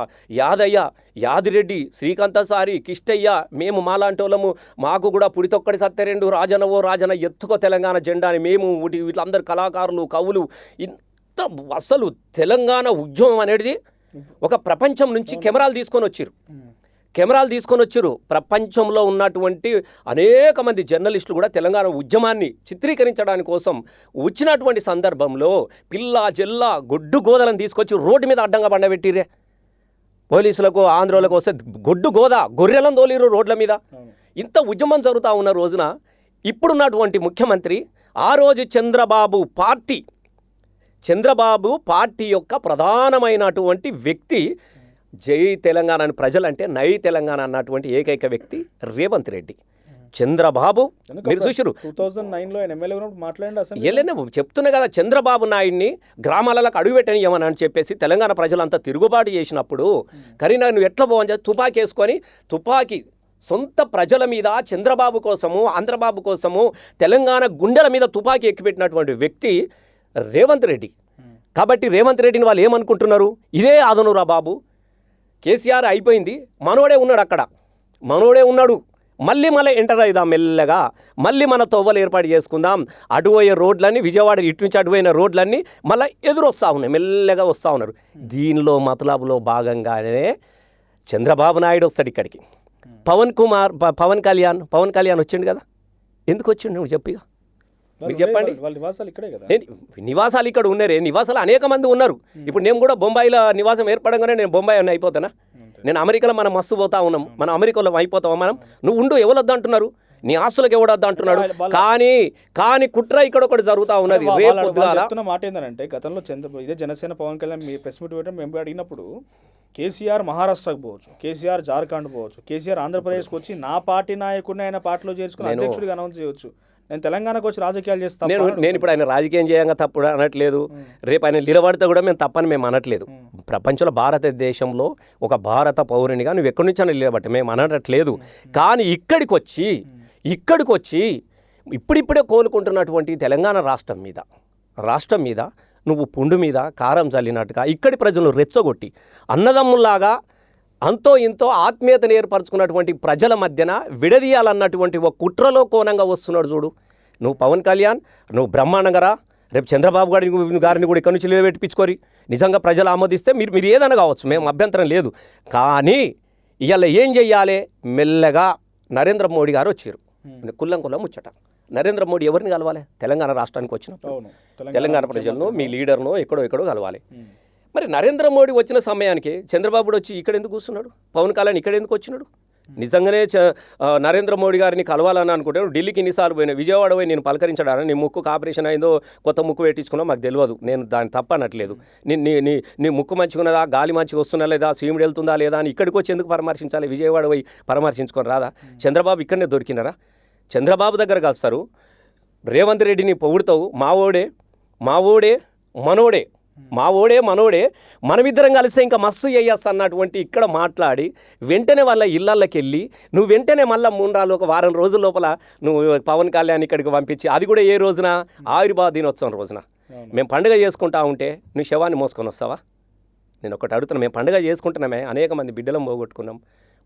యాదిరెడ్డి, శ్రీకాంతాచారి, కిష్టయ్య, మేము మాలాంటి వాళ్ళము, మాకు కూడా పుడితొక్కడి సత్యరెండు, రాజన ఎత్తుకో తెలంగాణ జెండాని మేము, వీళ్ళందరూ కళాకారులు, కవులు, అసలు తెలంగాణ ఉద్యమం అనేది ఒక ప్రపంచం నుంచి కెమెరాలు తీసుకొని వచ్చారు. ప్రపంచంలో ఉన్నటువంటి అనేక మంది జర్నలిస్టులు కూడా తెలంగాణ ఉద్యమాన్ని చిత్రీకరించడానికి కోసం వచ్చినటువంటి సందర్భంలో పిల్ల జెల్ల గొడ్డు గోదలను తీసుకొచ్చి రోడ్డు మీద అడ్డంగా బండబెట్టిరే. పోలీసులకు ఆంధ్రోలకు వస్తే గొర్రెలను తోలిరు రోడ్ల మీద. ఇంత ఉద్యమం జరుగుతూ ఉన్న రోజున ఇప్పుడున్నటువంటి ముఖ్యమంత్రి, ఆ రోజు చంద్రబాబు పార్టీ యొక్క ప్రధానమైనటువంటి వ్యక్తి, జై తెలంగాణ అని ప్రజలంటే నై తెలంగాణ అన్నటువంటి ఏకైక వ్యక్తి రేవంత్ రెడ్డి. చంద్రబాబు మీరు చూసారు 2009లో ఎమ్మెల్యే మాట్లాడండి. వెళ్ళినా చెప్తున్నా కదా, చంద్రబాబు నాయుడిని గ్రామాలకు అడుగుపెట్టనియమని అని చెప్పేసి తెలంగాణ ప్రజలంతా తిరుగుబాటు చేసినప్పుడు కరీంనగర్ నువ్వు ఎట్లా పోవని చెప్పి తుపాకీ వేసుకొని సొంత ప్రజల మీద, చంద్రబాబు కోసము, ఆంధ్రబాబు కోసము తెలంగాణ గుండెల మీద తుపాకీ ఎక్కుపెట్టినటువంటి వ్యక్తి రేవంత్ రెడ్డి. కాబట్టి రేవంత్ రెడ్డిని వాళ్ళు ఏమనుకుంటున్నారు? ఇదే ఆదనురా బాబు, కేసీఆర్ అయిపోయింది, మనోడే ఉన్నాడు, మళ్ళీ ఎంటర్ అవుదాం మెల్లగా, మళ్ళీ మన తొవ్వలు ఏర్పాటు చేసుకుందాం. అటుపోయే రోడ్లన్నీ, విజయవాడ ఇటు నుంచి అటుపోయిన రోడ్లన్నీ మళ్ళీ ఎదురొస్తూ ఉన్నాయి, మెల్లగా వస్తూ ఉన్నారు. దీనిలో మతలబులో భాగంగానే చంద్రబాబు నాయుడు వస్తాడు ఇక్కడికి. పవన్ కళ్యాణ్ వచ్చిండు కదా. ఎందుకు వచ్చిండు నువ్వు చెప్పిగా, మీరు చెప్పండి. నివాసాలు ఇక్కడ ఉన్నారే, నివాసాలు అనేక మంది ఉన్నారు. ఇప్పుడు నేను కూడా బొంబాయిలో నివాసం ఏర్పడంగానే నేను బొంబాయి అని అయిపోతానా? నేను అమెరికాలో మనం మస్తు పోతా ఉన్నాం, మనం అమెరికాలో అయిపోతావా మనం? నువ్వు ఉండు, ఎవరొద్దు అంటున్నారు, నీ ఆస్తులకు ఎవడొద్దు అంటున్నాడు. కానీ కుట్ర ఇక్కడ ఒకటి జరుగుతూ ఉన్నది. మాట ఏంటంటే, గతంలో ఇదే జనసేన పవన్ కళ్యాణ్ మీ ప్రెస్ మీట్ పెట్టడం మేము అడిగినప్పుడు, కేసీఆర్ మహారాష్ట్రకు పోవచ్చు, కేసీఆర్ జార్ఖండ్ పోవచ్చు, కేసీఆర్ ఆంధ్రప్రదేశ్కి వచ్చి నా పార్టీ నాయకుడిని ఆయన పార్టీలో చేర్చుకుని అధ్యక్షుడిగా అనౌన్స్ చేయవచ్చు, నేను తెలంగాణకు వచ్చి రాజకీయాలు చేస్తాను. నేను ఇప్పుడు ఆయన రాజకీయం చేయంగా తప్పు అనట్లేదు, రేపు ఆయన నిలబడితే కూడా మేము తప్పని మేము అనట్లేదు. ప్రపంచంలో భారతదేశంలో ఒక భారత పౌరునిగా నువ్వు ఎక్కడి నుంచి అని నిలబట్టి మేము అనట్లేదు. కానీ ఇక్కడికి వచ్చి ఇప్పుడిప్పుడే కోలుకుంటున్నటువంటి తెలంగాణ రాష్ట్రం మీద నువ్వు పుండు మీద కారం చల్లినట్టుగా ఇక్కడి ప్రజలను రెచ్చగొట్టి అన్నదమ్ముల్లాగా అంతో ఇంతో ఆత్మీయతను ఏర్పరచుకున్నటువంటి ప్రజల మధ్యన విడదీయాలన్నటువంటి ఒక కుట్రలో కోణంగా వస్తున్నాడు చూడు. నువ్వు పవన్ కళ్యాణ్, నువ్వు బ్రహ్మాండంగా రేపు చంద్రబాబు గారిని కూడా ఇక్కడి నుంచి నిలబెట్టించుకోరి. నిజంగా ప్రజలు ఆమోదిస్తే మీరు ఏదైనా కావచ్చు, మేము అభ్యంతరం లేదు. కానీ ఇవాళ ఏం చెయ్యాలి? మెల్లగా నరేంద్ర మోడీ గారు వచ్చారు. కుల్లం ముచ్చట. నరేంద్ర మోడీ ఎవరిని కలవాలి? తెలంగాణ రాష్ట్రానికి వచ్చినప్పుడు తెలంగాణ ప్రజలను మీ లీడర్ను ఎక్కడో కలవాలి. మరి నరేంద్ర మోడీ వచ్చిన సమయానికి చంద్రబాబు వచ్చి ఇక్కడ ఎందుకు కూర్చున్నాడు? పవన్ కళ్యాణ్ ఇక్కడ ఎందుకు వచ్చినాడు? నిజంగానే నరేంద్ర మోడీ గారిని కలవాలని అనుకుంటే ఢిల్లీకి ఇన్నిసార్లు పోయినా, విజయవాడ పోయి నేను పలకరించడానికి నీ ముక్కుకు ఆపరేషన్ అయిందో కొత్త ముక్కు పెట్టించుకున్నా మాకు తెలియదు, నేను దాన్ని తప్పనట్లేదు. నీ ముక్కు మంచుకున్నదా, గాలి మంచిగా వస్తున్నా లేదా, సీముడు వెళ్తుందా లేదా అని ఇక్కడికి వచ్చి ఎందుకు పరామర్శించాలి? విజయవాడ పోయి పరామర్శించుకొని రాదా? చంద్రబాబు ఇక్కడనే దొరికినారా? చంద్రబాబు దగ్గర కలుస్తారు, రేవంత్ రెడ్డిని పొగుడుతావు, మావోడే మనోడే మనమిద్దరం కలిస్తే ఇంకా మస్తు చేయొస్తా అన్నటువంటి ఇక్కడ మాట్లాడి వెంటనే వాళ్ళ ఇళ్ళకి వెళ్ళి నువ్వు వెంటనే మళ్ళీ 3 ఒక వారం రోజుల లోపల నువ్వు పవన్ కళ్యాణ్ ఇక్కడికి పంపించి, అది కూడా ఏ రోజున? ఆవిర్భావ దినోత్సవం రోజున. మేము పండుగ చేసుకుంటా ఉంటే నువ్వు శవాన్ని మోసుకొని వస్తావా? నేను ఒకటి అడుగుతున్నా. మేము పండుగ చేసుకుంటున్నామే, అనేక మంది బిడ్డలను పోగొట్టుకున్నాం,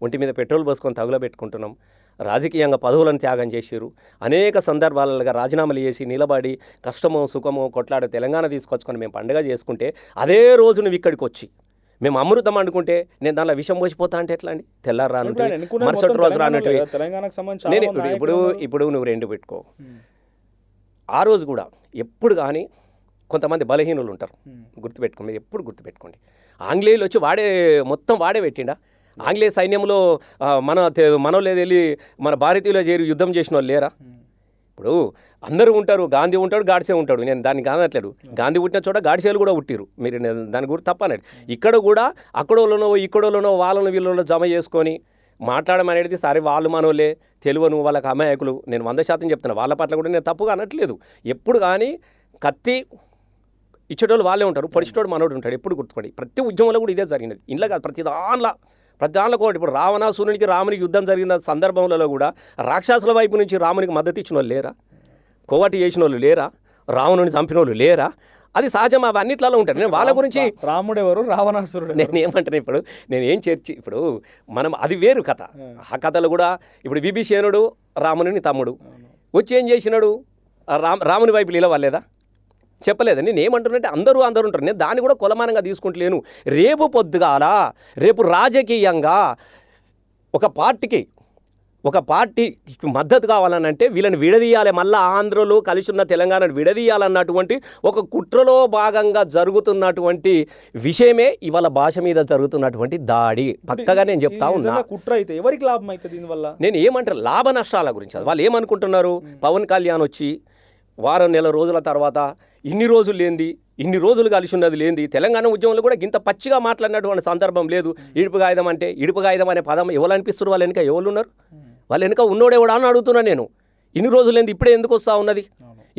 ఒంటి మీద పెట్రోల్ పోసుకొని తగులబెట్టుకుంటున్నాం, రాజకీయంగా పదవులను త్యాగం చేసిరు, అనేక సందర్భాలుగా రాజీనామాలు చేసి నిలబడి కష్టమో సుఖమో కొట్లాడు తెలంగాణ తీసుకొచ్చుకొని మేము పండుగ చేసుకుంటే అదే రోజు నువ్వు ఇక్కడికి వచ్చి మేము అమృతం అనుకుంటే నేను దానిలో విషం పోసిపోతా అంటే ఎట్లా అండి? తెల్లారు రానుంటే మరుసటి రోజు రానట్టు. నేను ఇప్పుడు నువ్వు 2 పెట్టుకో. ఆ రోజు కూడా ఎప్పుడు కానీ కొంతమంది బలహీనులు ఉంటారు, గుర్తుపెట్టుకోండి, మీరు ఎప్పుడు గుర్తుపెట్టుకోండి. ఆంగ్లేయులు వచ్చి మొత్తం వాడే పెట్టిండా? ఆంగ్లేయ సైన్యంలో మనోళ్ళు వెళ్ళి మన భారతీయులు చేరి యుద్ధం చేసిన వాళ్ళు లేరా? ఇప్పుడు అందరూ ఉంటారు, గాంధీ ఉంటాడు, గాడ్సే ఉంటాడు. నేను దాన్ని కానట్లేదు. గాంధీ పుట్టిన చోట గాడ్సేలు కూడా పుట్టిరు. మీరు దాని గురించి తప్పనండి. ఇక్కడ కూడా అక్కడోళ్ళనో ఇక్కడోళ్ళనో వాళ్ళను వీళ్ళలో జమ చేసుకొని మాట్లాడడం అనేది సరే వాళ్ళు మనోళ్ళే, తెలియను, వాళ్ళకి అమాయకులు. నేను 100% చెప్తున్నా. వాళ్ళ పట్ల కూడా నేను తప్పుగా అనట్లేదు. ఎప్పుడు కానీ కత్తి ఇచ్చేటోళ్ళు వాళ్ళే ఉంటారు, పొడిచేటోడు మనోడు ఉంటాడు. ఎప్పుడు గుర్తుపడి ప్రతి ఉద్యమంలో కూడా ఇదే జరిగినది. ఇంట్లో కాదు, ప్రతి దానిలో కూడా. ఇప్పుడు రావణాసురునికి రామునికి యుద్ధం జరిగిన సందర్భంలో కూడా రాక్షసుల వైపు నుంచి రామునికి మద్దతు ఇచ్చిన వాళ్ళు లేరా? కోవటి చేసిన వాళ్ళు లేరా? రావణుని చంపిన వాళ్ళు లేరా? అది సహజం. అవి అన్నిట్లలో ఉంటారు. నేను వాళ్ళ గురించి రాముడు ఎవరు, రావణాసురుడు నేను ఏమంటాను, ఇప్పుడు నేను ఏం ఇప్పుడు మనం అది వేరు కథ. ఆ కథలు కూడా ఇప్పుడు విభీషణుడు రాముని తమ్ముడు వచ్చి ఏం చేసినాడు? రాముని వైపు నిలవలేదా? చెప్పలేదు. నేను ఏమంటున్నానంటే అందరూ ఉంటారు. నేను దాన్ని కూడా కొలమానంగా తీసుకుంటలేను. రేపు రాజకీయంగా ఒక పార్టీకి మద్దతు కావాలనంటే వీళ్ళని విడదీయాలి, మళ్ళీ ఆంధ్రలో కలిసి ఉన్న తెలంగాణను విడదీయాలన్నటువంటి ఒక కుట్రలో భాగంగా జరుగుతున్నటువంటి విషయమే ఇవాళ భాష మీద జరుగుతున్నటువంటి దాడి. పక్కగా నేను చెప్తా ఉన్నా. కుట్ర అయితే ఎవరికి లాభం అవుతుంది దీనివల్ల? నేను ఏమంటారు, లాభ నష్టాల గురించి. వాళ్ళు ఏమనుకుంటున్నారు? పవన్ కళ్యాణ్ వచ్చి వారం నెల రోజుల తర్వాత ఇన్ని రోజులు కలిసి ఉన్నది లేనిది. తెలంగాణ ఉద్యమంలో కూడా ఇంత పచ్చిగా మాట్లాడినటువంటి సందర్భం లేదు. ఇడుపు కాగితం అనే పదం ఎవరు అనిపిస్తారు? వాళ్ళ వెనుక ఎవరు ఉన్నారు? వాళ్ళ వెనుక ఉన్నోడెవడా అని అడుగుతున్నా నేను. ఇన్ని రోజులు లేనిది ఇప్పుడే ఎందుకు వస్తూ ఉన్నది?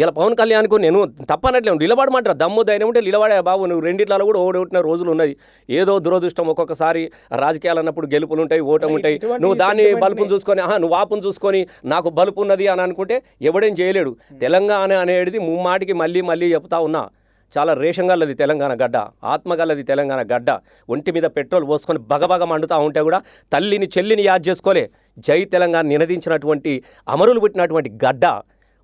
ఇలా పవన్ కళ్యాణ్కు నేను తప్పనట్లేదు, నిలబడమంటారు. దమ్ము ధైర్యం ఉంటే నిలబడే బాబు. నువ్వు రెండిట్లలో కూడా ఓడగొట్టిన రోజులు ఉన్నది. ఏదో దురదృష్టం, ఒక్కొక్కసారి రాజకీయాలు అన్నప్పుడు గెలుపులు ఉంటాయి, ఓటమి ఉంటాయి. నువ్వు దాన్ని బలుపును చూసుకొని నువ్వు వాపును చూసుకొని నాకు బలుపు ఉన్నది అని అనుకుంటే ఎవడేం చేయలేడు. తెలంగాణ అనేది ముమ్మాటికి మళ్ళీ చెప్తా ఉన్నా, చాలా రేషంగల్లది తెలంగాణ గడ్డ, ఆత్మగల్లది తెలంగాణ గడ్డ. ఒంటి మీద పెట్రోల్ పోసుకొని బగబగ మండుతూ ఉంటే కూడా తల్లిని చెల్లిని యాద్ చేసుకోలే జై తెలంగాణ నినదించినటువంటి అమరులు పుట్టినటువంటి గడ్డ.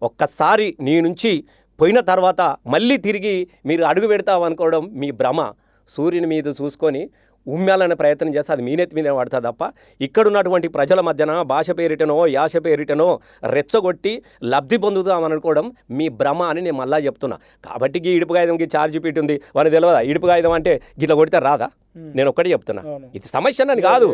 ఒక్కసారి నీ నుంచి పోయిన తర్వాత మళ్ళీ తిరిగి మీరు అడుగు పెడతామనుకోవడం మీ భ్రమ. సూర్యుని మీద చూసుకొని ఉమ్మాలనే ప్రయత్నం చేస్తే అది మీ నెత్తి మీద పడతా తప్ప ఇక్కడున్నటువంటి ప్రజల మధ్యన భాష పేరిటనో యాస పేరిటనో రెచ్చగొట్టి లబ్ధి పొందుతామనుకోవడం మీ భ్రమ అని నేను మళ్ళా చెప్తున్నా. కాబట్టి ఈ ఇడుపు కాగితంకి ఛార్జ్ పీట్ ఉంది, వారికి తెలియదా? ఇడుపు కాగితం అంటే గిట్లా కొడితే రాదా? నేను ఒక్కటే చెప్తున్నా, ఇది సమస్య అని కాదు.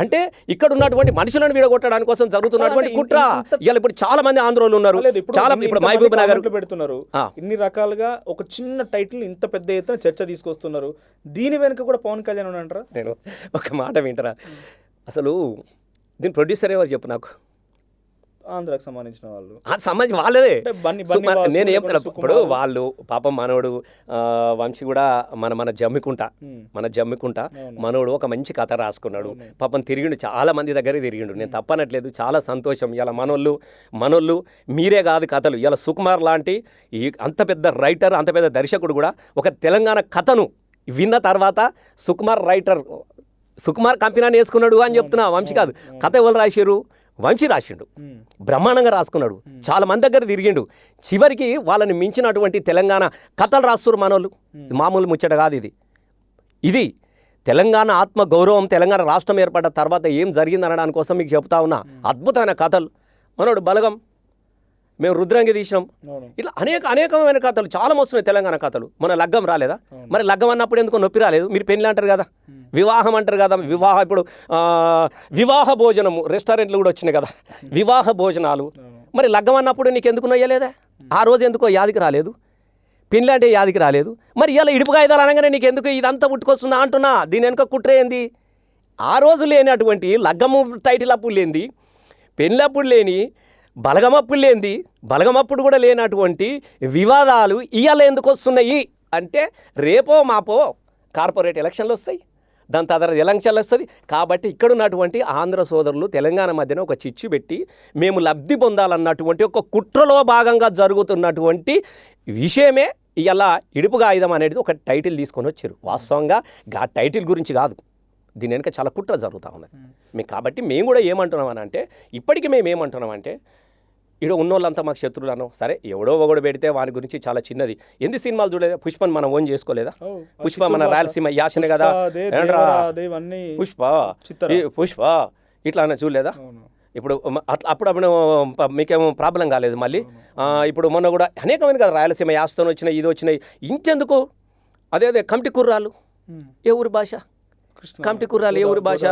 అంటే ఇక్కడ ఉన్నటువంటి మనుషులను విడగొట్టడానికి కోసం జరుగుతున్నటువంటి కుట్ర. ఇవాళ ఇప్పుడు చాలా మంది ఆంధ్రోళ్ళు ఉన్నారు, చాలా ఇప్పుడు మహబూబ్ నగర్ పెడుతున్నారు. ఇన్ని రకాలుగా ఒక చిన్న టైటిల్ ఇంత పెద్ద ఎత్తున చర్చ తీసుకొస్తున్నారు. దీని వెనుక కూడా పవన్ కళ్యాణ్ అంటారా? నేను ఒక మాట వింటారా? అసలు దీని ప్రొడ్యూసర్ ఎవరు చెప్పు నాకు? ఆంధ్రాకి సంబంధించిన వాళ్ళు, సంబంధించి వాళ్ళదే. నేను చెప్తున్నా, ఇప్పుడు వాళ్ళు పాపం మనోడు వంశీ కూడా మన జమ్మికుంటా మనోడు ఒక మంచి కథ రాసుకున్నాడు. పాపం తిరిగిండు, చాలా మంది దగ్గర తిరిగిండు. నేను తప్పనట్లేదు, చాలా సంతోషం. ఇలా మనోళ్ళు మీరే కాదు కథలు. ఇలా సుకుమార్ లాంటి అంత పెద్ద రైటర్, అంత పెద్ద దర్శకుడు కూడా ఒక తెలంగాణ కథను విన్న తర్వాత సుకుమార్ కంపెనీ వేసుకున్నాడు అని చెప్తున్నా. వంశీ కాదు, కథ ఎవరు రాశారు? వంశీ రాసిండు, బ్రహ్మాండంగా రాసుకున్నాడు, చాలా మంది దగ్గర తిరిగిండు. చివరికి వాళ్ళని మించినటువంటి తెలంగాణ కథలు రాస్తున్నారు మనోళ్ళు. మామూలు ముచ్చట కాదు ఇది. తెలంగాణ ఆత్మ గౌరవం, తెలంగాణ రాష్ట్రం ఏర్పడ్డ తర్వాత ఏం జరిగింది అనడానికి కోసం మీకు చెప్తా ఉన్నా. అద్భుతమైన కథలు. మనోడు బలగం, మేము రుద్రంగి తీసినాం. ఇట్లా అనేకమైన కథలు చాలా వస్తున్నాయి తెలంగాణ కథలు. మన లగ్గం రాలేదా? మరి లగ్గం అన్నప్పుడు ఎందుకు నొప్పి రాలేదు? మీరు పెళ్ళి అంటారు కదా, వివాహం అంటారు కదా. ఇప్పుడు వివాహ భోజనము రెస్టారెంట్లు కూడా వచ్చినాయి కదా, వివాహ భోజనాలు. మరి లగ్గం అన్నప్పుడు నీకు ఎందుకు నొయ్యలేదా? ఆ రోజు ఎందుకో యాదికి రాలేదు? పెళ్ళి అంటే యాదికి రాలేదు. మరి ఇలా ఇడుపు కాయిదాలు అనగానే నీకు ఎందుకు ఇదంతా పుట్టుకొస్తుందా అంటున్నా. దీని వెనుక కుట్ర ఏంది? ఆ రోజు లేని అటువంటి లగ్గము టైటిల్ అప్పుడు లేనిది, పెళ్ళి అప్పుడు లేని బలగమప్పుడు లేనిది, బలగమప్పుడు కూడా లేనటువంటి వివాదాలు ఇవాళ ఎందుకు వస్తున్నాయి అంటే, రేపో మాపో కార్పొరేట్ ఎలక్షన్లు వస్తాయి, దాని తర్వాత ఎలక్షన్లు వస్తుంది. కాబట్టి ఇక్కడ ఉన్నటువంటి ఆంధ్ర సోదరులు తెలంగాణ మధ్యన ఒక చిచ్చు పెట్టి మేము లబ్ధి పొందాలన్నటువంటి ఒక కుట్రలో భాగంగా జరుగుతున్నటువంటి విషయమే ఇలా ఇడుపుగా ఆయుధం అనేది ఒక టైటిల్ తీసుకొని వచ్చారు. వాస్తవంగా ఆ టైటిల్ గురించి కాదు, దీని వెనుక చాలా కుట్ర జరుగుతూ ఉన్నది. కాబట్టి మేము కూడా ఏమంటున్నామనంటే, ఇప్పటికీ మేము ఏమంటున్నామంటే, ఇక్కడ ఉన్నోళ్ళంతా మాకు శత్రువులను, సరే ఎవడో ఒకడు పెడితే వాని గురించి చాలా చిన్నది. ఎన్ని సినిమాలు చూడలేదా? పుష్పని మనం ఓన్ చేసుకోలేదా? పుష్ప మన రాయలసీమ యాసనే కదా. పుష్ప ఇట్లా అన్న చూడలేదా? ఇప్పుడు అప్పుడప్పుడు మీకేమో ప్రాబ్లం కాలేదు. మళ్ళీ ఇప్పుడు మొన్న కూడా అనేకమైన కదా రాయలసీమ యాసతో వచ్చినాయి, ఇది వచ్చినాయి. ఇంకెందుకు అదే కమిటీ కుర్రాలు ఏ ఊరి భాష, కమిటీ కుర్రాలు ఏ ఊరి భాష.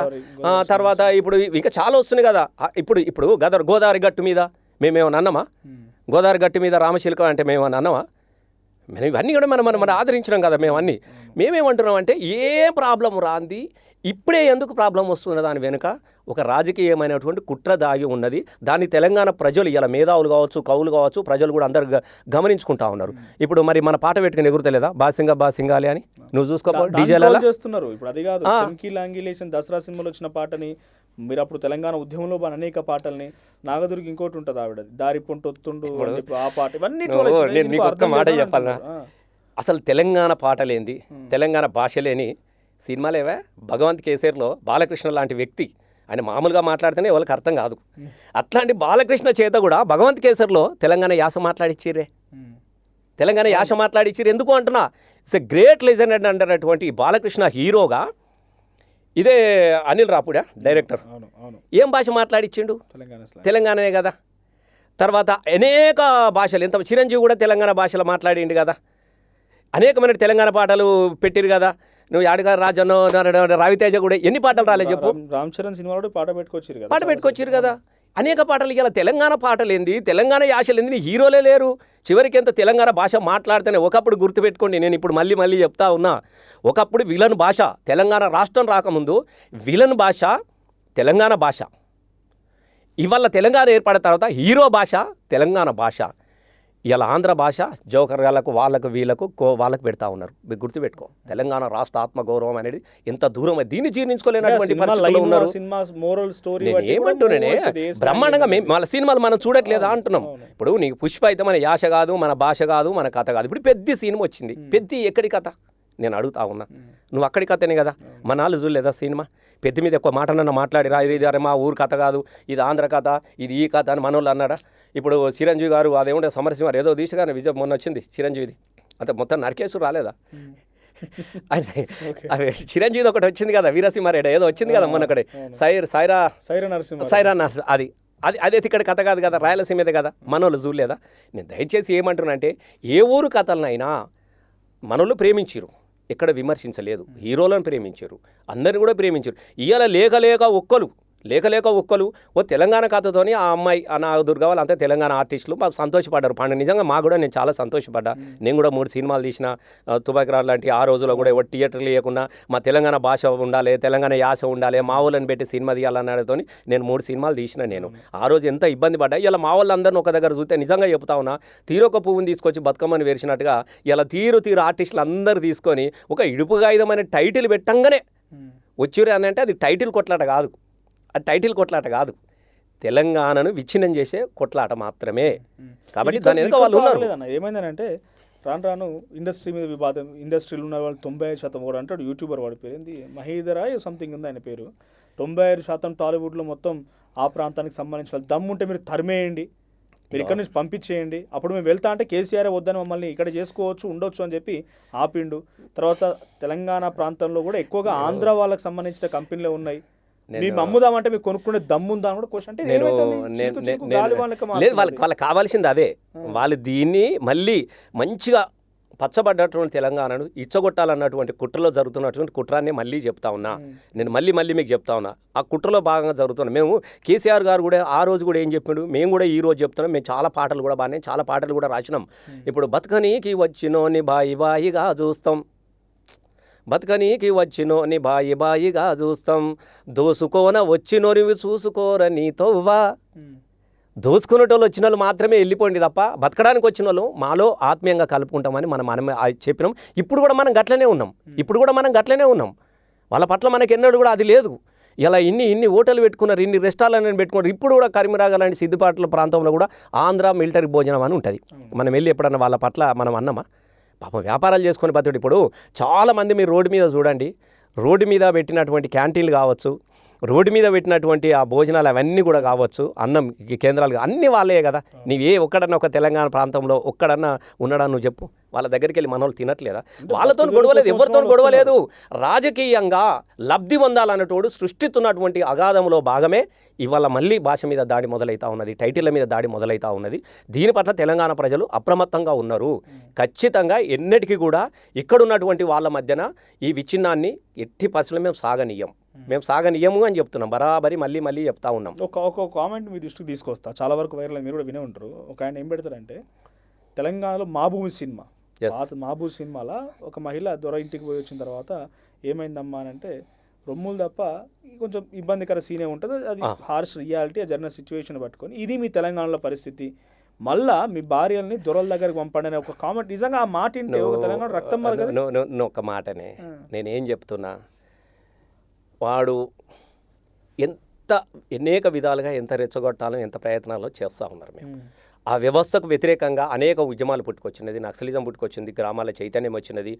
తర్వాత ఇప్పుడు ఇంకా చాలా వస్తున్నాయి కదా. ఇప్పుడు గోదావరి గట్టు మీద మేమేమన్నా అన్నామా? గోదావరి గట్టు మీద రామశిల్కం అంటే మేమన్నా అన్నామా? మనం ఇవన్నీ కూడా మనం ఆదరించినాం కదా. మేమేమంటున్నాం అంటే, ఏ ప్రాబ్లం రాంది ఇప్పుడే ఎందుకు ప్రాబ్లం వస్తున్న దాని వెనుక ఒక రాజకీయమైనటువంటి కుట్ర దాగి ఉన్నది. దాన్ని తెలంగాణ ప్రజలు ఇలా మేధావులు కావచ్చు, కవులు కావచ్చు, ప్రజలు కూడా అందరు గమనించుకుంటా ఉన్నారు. ఇప్పుడు మరి మన పాట పెట్టుకుని ఎగురుతలేదా బాసింగాలి అని? నువ్వు చూసుకో డీజేలా చేస్తున్నారు. ఇప్పుడు అది కాదు, చంకీ లాంగిలేషన్ దసరా సినిమాలో వచ్చిన పాటని మీరు అప్పుడు తెలంగాణ ఉద్యమంలో అనేక పాటల్ని, నాగదుర్గి ఇంకోటి ఉంటుంది ఆవిడ దారి పొంటొత్తుండు ఆ పాట, ఇవన్నీ నేను ఒక్క మాట చెప్పాలనా? అసలు తెలంగాణ పాటలేంది, తెలంగాణ భాషలేని సినిమాలేవా? భగవంత్ కేసరిలో బాలకృష్ణ లాంటి వ్యక్తి ఆయన మామూలుగా మాట్లాడితేనే వాళ్ళకి అర్థం కాదు. అట్లాంటి బాలకృష్ణ చేత కూడా భగవంత్ కేసరిలో తెలంగాణ యాస మాట్లాడిచ్చిర్రే, తెలంగాణ యాస మాట్లాడిచ్చిర్రు. ఎందుకు అంటున్నా, ఇట్స్ ఎ గ్రేట్ లెజెండ్ అంటారటువంటి బాలకృష్ణ హీరోగా ఇదే అనిల్ రాపుడా డైరెక్టర్ ఏం భాష మాట్లాడిచ్చిండు? తెలంగాణనే కదా. తర్వాత అనేక భాషలు, ఎంత చిరంజీవి కూడా తెలంగాణ భాషలో మాట్లాడిండు కదా. అనేకమైన తెలంగాణ పాటలు పెట్టిరు కదా. నువ్వు యాడగా రాజన్నో రవితేజ కూడా ఎన్ని పాటలు రాలేదు చెప్పు. రామ్ చరణ్ సినిమాలో పాట పెట్టుకొచ్చిరు కదా. అనేక పాటలు. ఇలా తెలంగాణ పాటలేంది, తెలంగాణ యాసలేంది, హీరోలే లేరు. చివరికి ఎంత తెలంగాణ భాష మాట్లాడితేనే. ఒకప్పుడు గుర్తుపెట్టుకోండి, నేను ఇప్పుడు మళ్ళీ చెప్తా ఉన్నా, ఒకప్పుడు విలన్ భాష తెలంగాణ రాష్ట్రం రాకముందు విలన్ భాష తెలంగాణ భాష. ఇవాళ తెలంగాణ ఏర్పడిన తర్వాత హీరో భాష తెలంగాణ భాష. ఇలా ఆంధ్ర భాష జోకర్ గాళ్ళకు వీళ్ళకు పెడతా ఉన్నారు. మీరు గుర్తుపెట్టుకో, తెలంగాణ రాష్ట్ర ఆత్మగౌరవం అనేది ఎంత దూరం, దీన్ని జీర్ణించుకోలేనటువంటి పరిస్థితుల్లో ఉన్నారు. ఏమంటున్నానే బ్రహ్మాండంగా వాళ్ళ సినిమాలు మనం చూడట్లేదా అంటున్నాం. ఇప్పుడు నీకు పుష్ప అయితే మన యాస కాదు, మన భాష కాదు, మన కథ కాదు. ఇప్పుడు పెద్ద సినిమా వచ్చింది, పెద్ద ఎక్కడి కథ నేను అడుగుతా ఉన్నా. నువ్వు అక్కడి కథనే కదా, మన వాళ్ళు చూడలేదా సినిమా? పెద్ద మీద ఎక్కువ మాట నన్ను మాట్లాడిరా, ఇది అరే మా ఊరు కథ కాదు, ఇది ఆంధ్ర కథ, ఇది ఈ కథ అని మనోళ్ళు అన్నాడా? ఇప్పుడు చిరంజీవి గారు అదేమంటే సమరసింహారు ఏదో తీసగానే విజయ్ మొన్న వచ్చింది చిరంజీవిది, అంత మొత్తం నరికేసు రాలేదా? అదే చిరంజీవి ఒకటి వచ్చింది కదా, వీరసింహారెడ్డి ఏదో వచ్చింది కదా మొన్న అక్కడే, సైరా నర్స్, అదే ఇక్కడ కథ కాదు కదా, రాయలసీమదే కదా. మనోళ్ళు చూడలేదా? నేను దయచేసి ఏమంటున్నా అంటే, ఏ ఊరు కథలనైనా మనోళ్ళు ప్రేమించారు, ఎక్కడ విమర్శించలేదు. హీరోలను ప్రేమించారు, అందరిని కూడా ప్రేమించారు. ఇవాళ లేక ఒక్కలు ఓ తెలంగాణ కథతోని ఆ అమ్మాయి నా దుర్గా వాళ్ళు అంతా తెలంగాణ ఆర్టిస్టులు మాకు సంతోషపడ్డారు. నిజంగా మాకు కూడా నేను చాలా సంతోషపడ్డా. నేను కూడా 3 సినిమాలు తీసిన, తుపాకిరాలు లాంటి ఆ రోజుల్లో కూడా ఎవరు థియేటర్లు లేకుండా మా తెలంగాణ భాష ఉండాలి, తెలంగాణ యాస ఉండాలి, మా వాళ్ళని పెట్టి సినిమా తీయాలన్నతో నేను 3 సినిమాలు తీసిన. నేను ఆ రోజు ఎంత ఇబ్బంది పడ్డా. ఇలా మా వాళ్ళందరినీ ఒక దగ్గర చూస్తే నిజంగా చెప్తా ఉన్నా, తీరొక పువ్వుని తీసుకొచ్చి బతుకమ్మని వేసినట్టుగా ఇలా తీరు ఆర్టిస్టులు అందరూ తీసుకొని ఒక ఇడుపుగాయుధమైన టైటిల్ పెట్టంగానే వచ్చిరు అని అంటే అది టైటిల్ కొట్లాట కాదు, అది టైటిల్ కొట్లాట కాదు, తెలంగాణను విచ్ఛిన్నం చేసే కొట్లాట మాత్రమే. కాబట్టి దాని వెనుక వాళ్ళు ఉన్నారు. ఏమైందనంటే రాను ఇండస్ట్రీ మీద వివాదం, ఇండస్ట్రీలో ఉన్న వాళ్ళు 95% కూడా అంటాడు. యూట్యూబర్ వాడి పేరు ఏంది, మహీధరా సంథింగ్ ఉంది ఆయన పేరు. 95% టాలీవుడ్లో మొత్తం ఆ ప్రాంతానికి సంబంధించిన వాళ్ళు దమ్ముంటే మీరు తరిమేయండి, మీరు ఇక్కడ నుంచి పంపించేయండి, అప్పుడు మేము వెళ్తా అంటే కేసీఆర్ వద్దని మమ్మల్ని ఇక్కడ చేసుకోవచ్చు ఉండొచ్చు అని చెప్పి ఆపిండు. తర్వాత తెలంగాణ ప్రాంతంలో కూడా ఎక్కువగా ఆంధ్ర వాళ్ళకి సంబంధించిన కంపెనీలు ఉన్నాయి, మేము అమ్ముదామంటే మీకు కొనుక్కునే దమ్ముందా అని కూడా క్వశ్చన్. అంటే లేదు, వాళ్ళకి కావాల్సింది అదే. వాళ్ళు దీన్ని మళ్ళీ మంచిగా పచ్చబడ్డటువంటి తెలంగాణను ఇచ్చగొట్టాలన్నటువంటి కుట్రలో జరుగుతున్నటువంటి కుట్రాన్ని మళ్ళీ చెప్తా ఉన్నా నేను, మళ్ళీ మీకు చెప్తా ఉన్నా. ఆ కుట్రలో భాగంగా జరుగుతున్నాం. మేము కేసీఆర్ గారు కూడా ఆ రోజు కూడా ఏం చెప్పాడు, మేము కూడా ఈ రోజు చెప్తున్నాం. మేము చాలా పాటలు కూడా బాగానే చాలా పాటలు కూడా రాసినాం. ఇప్పుడు బతుకనీకి వచ్చినోని బాయిగా చూస్తాం, బతుకనీకి వచ్చినోని బాయిగా చూస్తాం, దోసుకోన వచ్చినోని చూసుకోరని తవ్వా. దోచుకునేటోళ్ళు వచ్చిన వాళ్ళు మాత్రమే వెళ్ళిపోండి తప్ప బతకడానికి వచ్చిన వాళ్ళు మాలో ఆత్మీయంగా కలుపుకుంటామని మనం చెప్పినాం. ఇప్పుడు కూడా మనం గట్లనే ఉన్నాం. వాళ్ళ పట్ల మనకి ఎన్నడూ కూడా అది లేదు. ఇలా ఇన్ని హోటల్ పెట్టుకున్నారు, ఇన్ని రెస్టారెంట్లను పెట్టుకున్నారు. ఇప్పుడు కూడా కరీంనగర్ లాంటి సిద్దిపేటల ప్రాంతంలో కూడా ఆంధ్ర మిలిటరీ భోజనం అని ఉంటుంది. మనం వెళ్ళి ఎప్పుడన్నా వాళ్ళ పట్ల మనం అన్నామా? పాపం వ్యాపారాలు చేసుకొని బతుడు. ఇప్పుడు చాలామంది మీరు రోడ్డు మీద చూడండి, రోడ్డు మీద పెట్టినటువంటి క్యాంటీన్లు కావచ్చు, రోడ్డు మీద పెట్టినటువంటి ఆ భోజనాలు అవన్నీ కూడా కావచ్చు, అన్నం కేంద్రాలు అన్నీ వాళ్ళే కదా. నీవే ఒక్కడన్నా ఒక తెలంగాణ ప్రాంతంలో ఒక్కడన్నా ఉన్నాడా నువ్వు చెప్పు? వాళ్ళ దగ్గరికి వెళ్ళి మన వాళ్ళు తినట్లేదా? వాళ్ళతో గొడవలేదు, ఎవరితో గొడవలేదు. రాజకీయంగా లబ్ధి పొందాలన్నటోడు సృష్టిస్తున్నటువంటి అగాధంలో భాగమే ఇవాళ మళ్ళీ భాష మీద దాడి మొదలవుతూ ఉన్నది, టైటిళ్ల మీద దాడి మొదలవుతూ ఉన్నది. దీని పట్ల తెలంగాణ ప్రజలు అప్రమత్తంగా ఉన్నారు. ఖచ్చితంగా ఎన్నటికీ కూడా ఇక్కడున్నటువంటి వాళ్ళ మధ్యన ఈ విచ్ఛిన్నాన్ని ఎట్టి పరిస్థితుల్లో మేము సాగనీయము అని చెప్తున్నాం. బరాబరి మళ్ళీ చెప్తా ఉన్నాం. ఒక కామెంట్ మీ దృష్టికి తీసుకొస్తా, చాలా వరకు వైరల్, మీరు కూడా వినే ఉంటారు. ఒక ఆయన ఏం పెడతారంటే, తెలంగాణలో మాభూమి సినిమా, మాభూమి సినిమాలో ఒక మహిళ దొర ఇంటికి పోయి వచ్చిన తర్వాత ఏమైందమ్మా అని అంటే, రొమ్ములు తప్ప కొంచెం ఇబ్బందికర సీనే ఉంటుంది, అది హార్ష్ రియాలిటీ, ఆ జరిగిన సిచ్యువేషన్ పట్టుకొని ఇది మీ తెలంగాణలో పరిస్థితి, మళ్ళా మీ భార్యల్ని దొరల దగ్గరికి పంపండి అనే ఒక కామెంట్. నిజంగా ఆ మాట ఇంటే ఒక తెలంగాణ రక్తం మరి ఒక మాటనే నేనేం చెప్తున్నా, వాడు అనేక విధాలుగా ఎంత రెచ్చగొట్టాలో ఎంత ప్రయత్నాలు చేస్తూ ఉన్నారు. మేము ఆ వ్యవస్థకు వ్యతిరేకంగా అనేక ఉద్యమాలు పుట్టుకొచ్చినది, నక్సలిజం పుట్టుకొచ్చింది, గ్రామాల చైతన్యం వచ్చినది,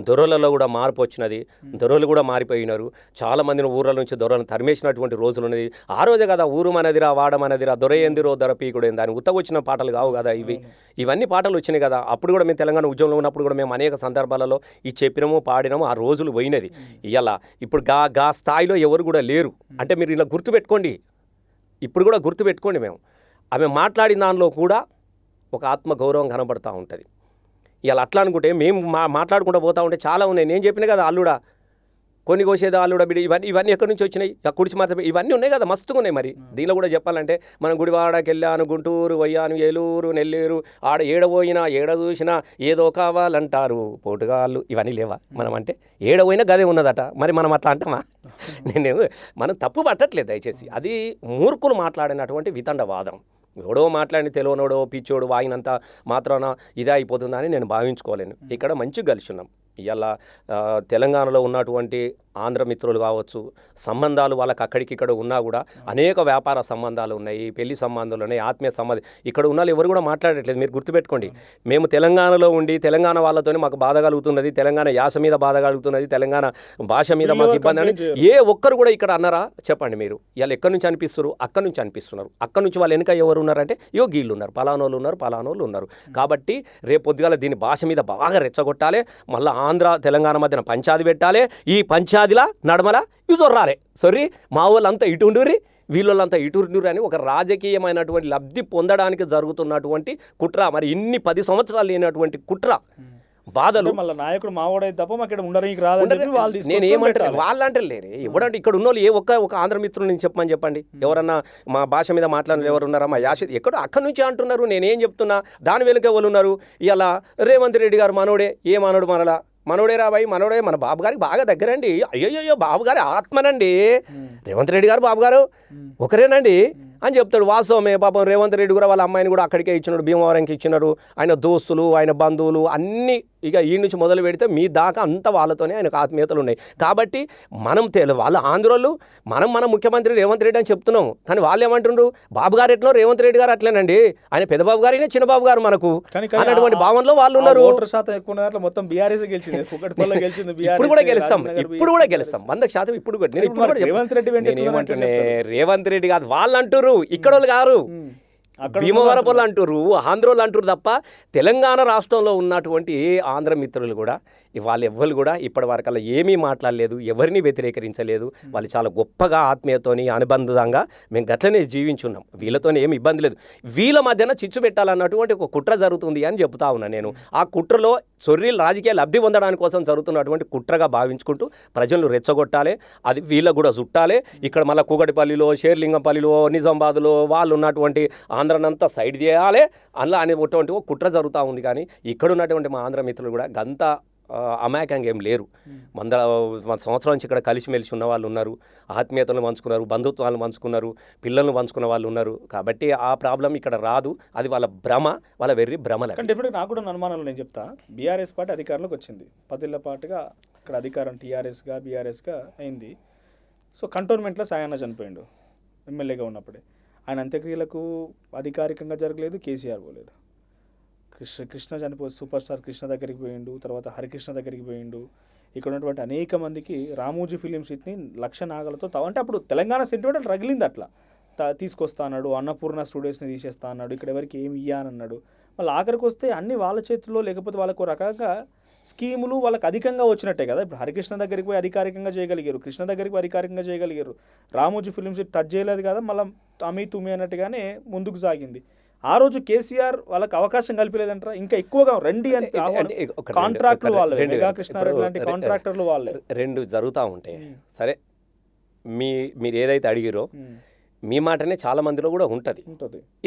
దొరలలో కూడా మార్పు వచ్చినది, దొరలు కూడా మారిపోయినారు. చాలామందిని ఊర్ల నుంచి దొరలను తరిమేసినటువంటి రోజులు ఉన్నది. ఆ రోజే కదా ఊరు మనదిరా వాడమనదిరా దొర ఏందిరో దొర పీకుడేంది అని ఉత్తగొచ్చిన పాటలు కావు కదా ఇవన్నీ పాటలు వచ్చినాయి కదా. అప్పుడు కూడా మేము తెలంగాణ ఉద్యమంలో ఉన్నప్పుడు కూడా మేము అనేక సందర్భాలలో ఇది చెప్పినాము పాడినాము, ఆ రోజులు పోయినది. ఇలా ఇప్పుడు గా స్థాయిలో ఎవరు కూడా లేరు. అంటే మీరు ఇలా గుర్తుపెట్టుకోండి, ఇప్పుడు కూడా గుర్తుపెట్టుకోండి. మేము ఆమె మాట్లాడిన దానిలో కూడా ఒక ఆత్మగౌరవం కనబడుతూ ఉంటుంది. ఇలా అట్లా అనుకుంటే మేము మాట్లాడుకుంటూ పోతూ ఉంటే చాలా ఉన్నాయి. నేను చెప్పిన కదా అల్లుడా, కొన్ని కోసేదా అల్లుడా బిడి, ఇవన్నీ ఎక్కడి నుంచి వచ్చినాయి, కుడిచి మాత్రమే ఇవన్నీ ఉన్నాయి కదా, మస్తుగా ఉన్నాయి. మరి దీనిలో కూడా చెప్పాలంటే మనం గుడివాడకి వెళ్ళాను, గుంటూరు పోయాను, ఏలూరు, నెల్లూరు, ఆడ ఏడపోయినా ఏడ చూసినా ఏదో కావాలంటారు పోటుగాళ్ళు, ఇవన్నీ లేవా? మనం అంటే ఏడపోయినా గదే ఉన్నదట. మరి మనం అట్లా అంటామా? మనం తప్పు పట్టట్లేదు దయచేసి. అది మూర్ఖులు మాట్లాడినటువంటి వితండవాదం. ఎవడో మాట్లాడి తెలియనోడో పిచ్చోడు వాయినంత మాత్రాన ఇదే అయిపోతుందా అని నేను భావించుకోలేను. ఇక్కడ మంచిగా కలిసి ఉన్నాం. ఇలా తెలంగాణలో ఉన్నటువంటి ఆంధ్ర మిత్రులు కావచ్చు, సంబంధాలు వాళ్ళకి అక్కడికిక్కడ ఉన్నా కూడా అనేక వ్యాపార సంబంధాలు ఉన్నాయి, పెళ్లి సంబంధాలు ఉన్నాయి, ఆత్మీయ సంబంధం. ఇక్కడ ఉన్న ఎవరు కూడా మాట్లాడట్లేదు. మీరు గుర్తుపెట్టుకోండి, మేము తెలంగాణలో ఉండి తెలంగాణ వాళ్ళతోనే మాకు బాధ కలుగుతున్నది, తెలంగాణ యాస మీద బాధ కలుగుతున్నది, తెలంగాణ భాష మీద మాకు ఇబ్బంది అని ఏ ఒక్కరు కూడా ఇక్కడ అన్నారా? చెప్పండి మీరు. ఇలా ఎక్కడి నుంచి అనిపిస్తారు? అక్కడి నుంచి అనిపిస్తున్నారు. అక్కడి నుంచి వాళ్ళు వెనుక ఎవరు ఉన్నారంటే గీళ్ళు ఉన్నారు, పలానోళ్ళు ఉన్నారు. కాబట్టి రేపు పొద్దుగాల దీని భాష మీద బాగా రెచ్చగొట్టాలి. మళ్ళీ ఆంధ్ర తెలంగాణ మధ్యన పంచాది పెట్టాలి. ఈ పంచాదిలా నడమల ఇవి జొర్రాలి. సొర్రి మా వాళ్ళంతా ఇటుండూరి, వీళ్ళంతా ఇటుండూరి అని ఒక రాజకీయమైనటువంటి లబ్ధి పొందడానికి జరుగుతున్నటువంటి కుట్ర. మరి ఇన్ని 10 సంవత్సరాలు లేనటువంటి కుట్ర బాధలు. మళ్ళీ నాయకుడు మావాడైతే తప్ప మాకు ఉండడానికి రాదని నేను ఏమంటారు వాళ్ళంటే లేరే. ఎవడంటే ఇక్కడ ఉన్న వాళ్ళు ఒక ఆంధ్ర మిత్రులు నేను చెప్పండి. ఎవరన్నా మా భాష మీద మాట్లాడిన ఎవరు ఉన్నారా? మా యాష ఎక్కడో అక్కడి నుంచి అంటున్నారు. నేనేం చెప్తున్నా, దాని వెనుక ఎవరు ఉన్నారు? ఇలా రేవంత్ రెడ్డి గారు మనోడే. ఏ మనోడు? మనోడే రాబాయి, మనోడే. మన బాబు గారికి బాగా దగ్గరండి. అయ్యో బాబు గారి ఆత్మనండి రేవంత్ రెడ్డి గారు. బాబు గారు ఒకరేనండి అని చెప్తాడు. వాస్తవమే. పాపం రేవంత్ రెడ్డి కూడా వాళ్ళ అమ్మాయిని కూడా అక్కడికే ఇచ్చినాడు, భీమవరంకి ఇచ్చినాడు. ఆయన దోస్తులు, ఆయన బంధువులు అన్నీ ఇక ఈ నుంచి మొదలు పెడితే మీ దాకా అంతా వాళ్ళతోనే ఆయనకు ఆత్మీయతలు ఉన్నాయి. కాబట్టి మనం వాళ్ళ ఆంధ్రోళ్ళు మన ముఖ్యమంత్రి రేవంత్ రెడ్డి అని చెప్తున్నాం. కానీ వాళ్ళు ఏమంటుండ్రు? బాబు గారు ఎట్లా, రేవంత్ రెడ్డి గారు అట్లేనండి, ఆయన పెద్ద బాబు గారినే చిన్న బాబు గారు మనకు అన్నటువంటి భావనలో వాళ్ళు ఉన్నారు. ఇప్పుడు కూడా గెలుస్తాం 100%. ఇప్పుడు కూడా నేనేమంటున్నా, రేవంత్ రెడ్డి కాదు వాళ్ళు అంటారు, ఇక్కడ వాళ్ళు గారు. భీమవరపల్లి అంటారు, ఆంధ్రోళ్ళు అంటారు తప్ప తెలంగాణ రాష్ట్రంలో ఉన్నటువంటి ఏ ఆంధ్ర మిత్రులు కూడా వాళ్ళు ఎవ్వరు కూడా ఇప్పటి వరకల్లా ఏమీ మాట్లాడలేదు, ఎవరిని వ్యతిరేకరించలేదు. వాళ్ళు చాలా గొప్పగా ఆత్మీయతోని అనుబంధంగా మేము గట్లనే జీవించున్నాం. వీళ్ళతోనే ఏమి ఇబ్బంది లేదు. వీళ్ళ మధ్యన చిచ్చు పెట్టాలన్నటువంటి ఒక కుట్ర జరుగుతుంది అని చెప్తా ఉన్నా నేను. ఆ కుట్రలో చొర్రీలు రాజకీయ లబ్ధి పొందడానికి కోసం జరుగుతున్నటువంటి కుట్రగా భావించుకుంటూ ప్రజలను రెచ్చగొట్టాలి, అది వీళ్ళకు కూడా చుట్టాలి. ఇక్కడ మళ్ళీ కూకటిపల్లిలో, షేర్లింగంపల్లిలో, నిజామాబాద్లో వాళ్ళు ఉన్నటువంటి ఆంధ్రనంతా సైడ్ చేయాలి అలా అనేటువంటి ఒక కుట్ర జరుగుతూ ఉంది. కానీ ఇక్కడ ఉన్నటువంటి మా ఆంధ్ర మిత్రులు కూడా గంత అమాయకంగా ఏం లేరు. మన సంవత్సరం నుంచి ఇక్కడ కలిసిమెలిసి ఉన్న వాళ్ళు ఉన్నారు, ఆత్మీయతలను పంచుకున్నారు, బంధుత్వాలను పంచుకున్నారు, పిల్లలను పంచుకున్న వాళ్ళు ఉన్నారు. కాబట్టి ఆ ప్రాబ్లం ఇక్కడ రాదు. అది వాళ్ళ భ్రమ, వాళ్ళ వెర్రి భ్రమలే. కానీ డెఫినెట్గా నాకు కూడా అనుమానాలు నేను చెప్తా. బీఆర్ఎస్ పార్టీ అధికారంలోకి వచ్చింది, 10 ఏళ్ల పాటుగా ఇక్కడ అధికారం టీఆర్ఎస్గా బీఆర్ఎస్గా అయింది. సో కంటోన్మెంట్లో సాయన్న చనిపోయిండు ఎమ్మెల్యేగా ఉన్నప్పుడే. ఆయన అంత్యక్రియలకు అధికారికంగా జరగలేదు, కేసీఆర్ పోలేదు. కృష్ణ చనిపో సూపర్ స్టార్ కృష్ణ దగ్గరికి పోయిండు, తర్వాత హరికృష్ణ దగ్గరికి పోయిండు. ఇక్కడ ఉన్నటువంటి అనేక మందికి రామోజీ ఫిలిం సిటీని 1,00,000 నాగలతో అంటే అప్పుడు తెలంగాణ సెంటిమెంట్ రగిలింది. అట్లా తీసుకొస్తా అన్నాడు, అన్నపూర్ణ స్టూడియోస్ని తీసేస్తా అన్నాడు, ఇక్కడ ఎవరికి ఏమి ఇయ్యానన్నాడు. మళ్ళీ ఆఖరికి వస్తే అన్ని వాళ్ళ చేతుల్లో, లేకపోతే వాళ్ళకు రకంగా స్కీములు వాళ్ళకి అధికంగా వచ్చినట్టే కదా. ఇప్పుడు హరికృష్ణ దగ్గరికి పోయి అధికారికంగా చేయగలిగారు, కృష్ణ దగ్గరికి పోయి అధికారికంగా చేయగలిగారు. రామోజీ ఫిలిం సిటీ టచ్ చేయలేదు కదా, మళ్ళీ అమీ తుమి అన్నట్టుగానే ముందుకు సాగింది. ఆ రోజు కేసీఆర్ వాళ్ళకి అవకాశం కల్పలేదంటారా? ఇంకా ఎక్కువగా రండి అంటే కాంట్రాక్టర్లు వాళ్ళే, మెగా కృష్ణారెడ్డి లాంటి కాంట్రాక్టర్లు వాళ్ళే. రెండు జరుగుతూ ఉంటాయి. సరే, మీరు ఏదైతే అడిగిరో మీ మాటనే చాలా మందిలో కూడా ఉంటుంది.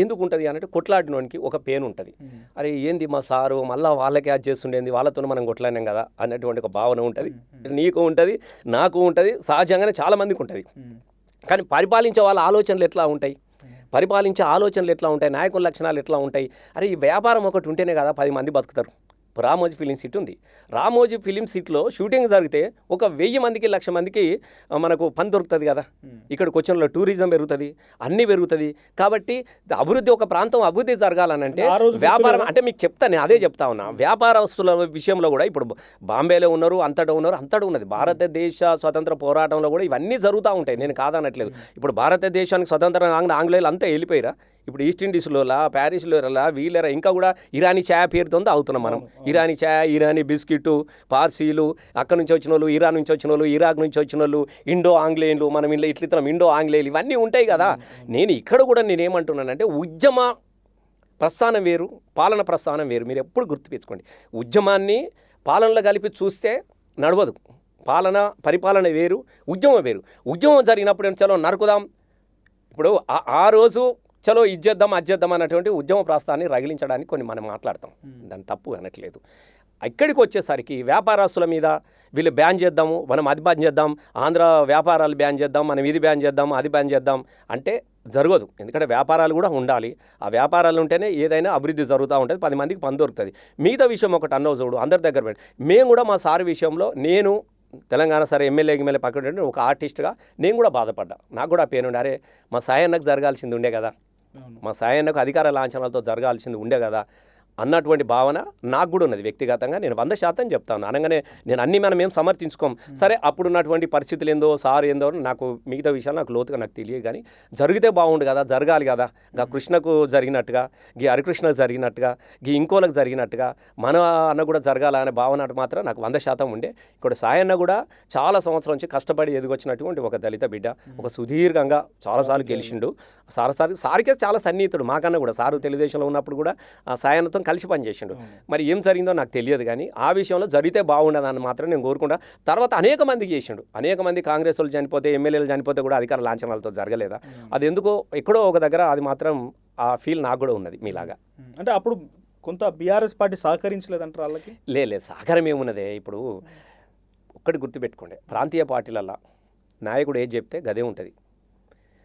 ఎందుకు ఉంటుంది అంటే కొట్లాడినోనికి ఒక పెయిన్ ఉంటుంది. అరే ఏంది మా సారు మళ్ళీ వాళ్ళకి యాడ్ చేస్తుండేది, వాళ్ళతో మనం కొట్లాడినాం కదా అన్నటువంటి ఒక భావన ఉంటుంది. నీకు ఉంటుంది, నాకు ఉంటుంది, సహజంగానే చాలా మందికి ఉంటుంది. కానీ పరిపాలించే వాళ్ళ ఆలోచనలు ఎట్లా ఉంటాయి, నాయకుల లక్షణాలు ఎట్లా ఉంటాయి? అరే ఈ వ్యాపారం ఒకటి ఉంటేనే కదా 10 మంది బతుకుతారు. రామోజీ ఫిలిం సిటీ ఉంది. రామోజీ ఫిలిం సిటీలో షూటింగ్ జరిగితే ఒక 1000 మందికి 1,00,000 మందికి మనకు పని దొరుకుతుంది కదా. ఇక్కడికి వచ్చిన టూరిజం పెరుగుతుంది, అన్నీ పెరుగుతుంది. కాబట్టి అభివృద్ధి, ఒక ప్రాంతం అభివృద్ధి జరగాలనంటే వ్యాపారం అంటే మీకు చెప్తాను, అదే చెప్తా ఉన్నా. వ్యాపారస్తుల విషయంలో కూడా ఇప్పుడు బాంబేలో ఉన్నారు, అంతటా ఉన్నది. భారతదేశ స్వతంత్ర పోరాటంలో కూడా ఇవన్నీ జరుగుతూ ఉంటాయి, నేను కాదనట్లేదు. ఇప్పుడు భారతదేశానికి స్వతంత్రం ఆంగ్లేయులు అంతా వెళ్ళిపోయిరా. ఇప్పుడు ఈస్ట్ ఇండీస్లోలా, ప్యారిస్లోలా, వీళ్ళరా, ఇంకా కూడా ఇరానీ ఛాయ్ పేరుతో అవుతున్నాం మనం. ఇరానీ ఛాయ్, ఇరానీ బిస్కెట్, పార్సీలు, అక్కడి నుంచి వచ్చిన వాళ్ళు, ఇరాన్ నుంచి వచ్చిన వాళ్ళు, ఇరాక్ నుంచి వచ్చిన వాళ్ళు, ఇండో ఆంగ్లేయులు, మనం ఇట్లా ఇండో ఆంగ్లేయులు, ఇవన్నీ ఉంటాయి కదా. నేను ఇక్కడ కూడా నేనేమంటున్నానంటే ఉద్యమ ప్రస్థానం వేరు, పాలన ప్రస్థానం వేరు. మీరు ఎప్పుడు గుర్తుపెట్టుకోండి. ఉద్యమాన్ని పాలనలో కలిపి చూస్తే నడవదు. పరిపాలన వేరు, ఉద్యమం వేరు. ఉద్యమం జరిగినప్పుడు చలో నరుకుదాం, ఇప్పుడు ఆ రోజు చలో ఇచ్చేద్దాం అజ్జేద్దాం అన్నటువంటి ఉద్యమ ప్రాస్తాన్ని రగిలించడానికి కొన్ని మనం మాట్లాడతాం, దాన్ని తప్పు అనట్లేదు. ఇక్కడికి వచ్చేసరికి వ్యాపారస్తుల మీద వీళ్ళు బ్యాన్ చేద్దాము, మనం అది బ్యాన్ చేద్దాం, ఆంధ్ర వ్యాపారాలు బ్యాన్ చేద్దాం, మనం ఇది బ్యాన్ చేద్దాం, అది బ్యాన్ చేద్దాం అంటే జరగదు. ఎందుకంటే వ్యాపారాలు కూడా ఉండాలి. ఆ వ్యాపారాలు ఉంటేనే ఏదైనా అభివృద్ధి జరుగుతూ ఉంటుంది, 10 మందికి పని దొరుకుతుంది. మిగతా విషయం ఒకటి అన్నో చూడు, అందరి దగ్గర పెట్టి మేము కూడా మా సార్ విషయంలో నేను తెలంగాణ సరే ఎమ్మెల్యే పక్కన ఒక ఆర్టిస్ట్గా నేను కూడా బాధపడ్డా. నాకు కూడా పెయిన్ ఉండే, అరే మా సాయన్నకు జరగాల్సింది ఉండే కదా, మా సాయన్నకు అధికార లాంఛనాలతో జరగాల్సింది ఉండే కదా అన్నటువంటి భావన నాకు కూడా ఉన్నది. వ్యక్తిగతంగా నేను 100% చెప్తాను. అనగానే నేను అన్నీ మనం ఏం సమర్థించుకోం. సరే అప్పుడున్నటువంటి పరిస్థితులు ఏందో, సార్ ఏందో నాకు మిగతా విషయాలు నాకు లోతుగా నాకు తెలియదు. కానీ జరిగితే బాగుండు కదా, జరగాలి కదా. కృష్ణకు జరిగినట్టుగా, హరికృష్ణకు జరిగినట్టుగా, ఇంకోలకు జరిగినట్టుగా మన అన్న కూడా జరగాల అనే భావన మాత్రం నాకు 100% ఉండే. ఇక్కడ సాయన్న కూడా చాలా సంవత్సరం నుంచి కష్టపడి ఎదిగొచ్చినటువంటి ఒక దళిత బిడ్డ, ఒక సుదీర్ఘంగా చాలాసార్లు గెలిచిండు. సారికే చాలా సన్నిహితుడు మాకన్నా కూడా. సారు తెలుగుదేశంలో ఉన్నప్పుడు కూడా ఆ సాయన్నతో కలిసి పనిచేసిండు. మరి ఏం జరిగిందో నాకు తెలియదు. కానీ ఆ విషయంలో జరిగితే బాగుండదని మాత్రం నేను కోరుకుంటా. తర్వాత అనేక మందికి చేసిండు. అనేక మంది కాంగ్రెస్ వాళ్ళు చనిపోతే, ఎమ్మెల్యేలు చనిపోతే కూడా అధికార లాంఛనాలతో జరగలేదా? అది ఎందుకో ఎక్కడో ఒక దగ్గర అది మాత్రం ఆ ఫీల్ నాకు కూడా ఉన్నది మీలాగా. అంటే అప్పుడు కొంత బీఆర్ఎస్ పార్టీ సహకరించలేదంటారు వాళ్ళకి? లేదు, సహకారం ఏమున్నదే. ఇప్పుడు ఒక్కటి గుర్తుపెట్టుకోండి, ప్రాంతీయ పార్టీలలో నాయకుడు ఏది చెప్తే గదే ఉంటుంది.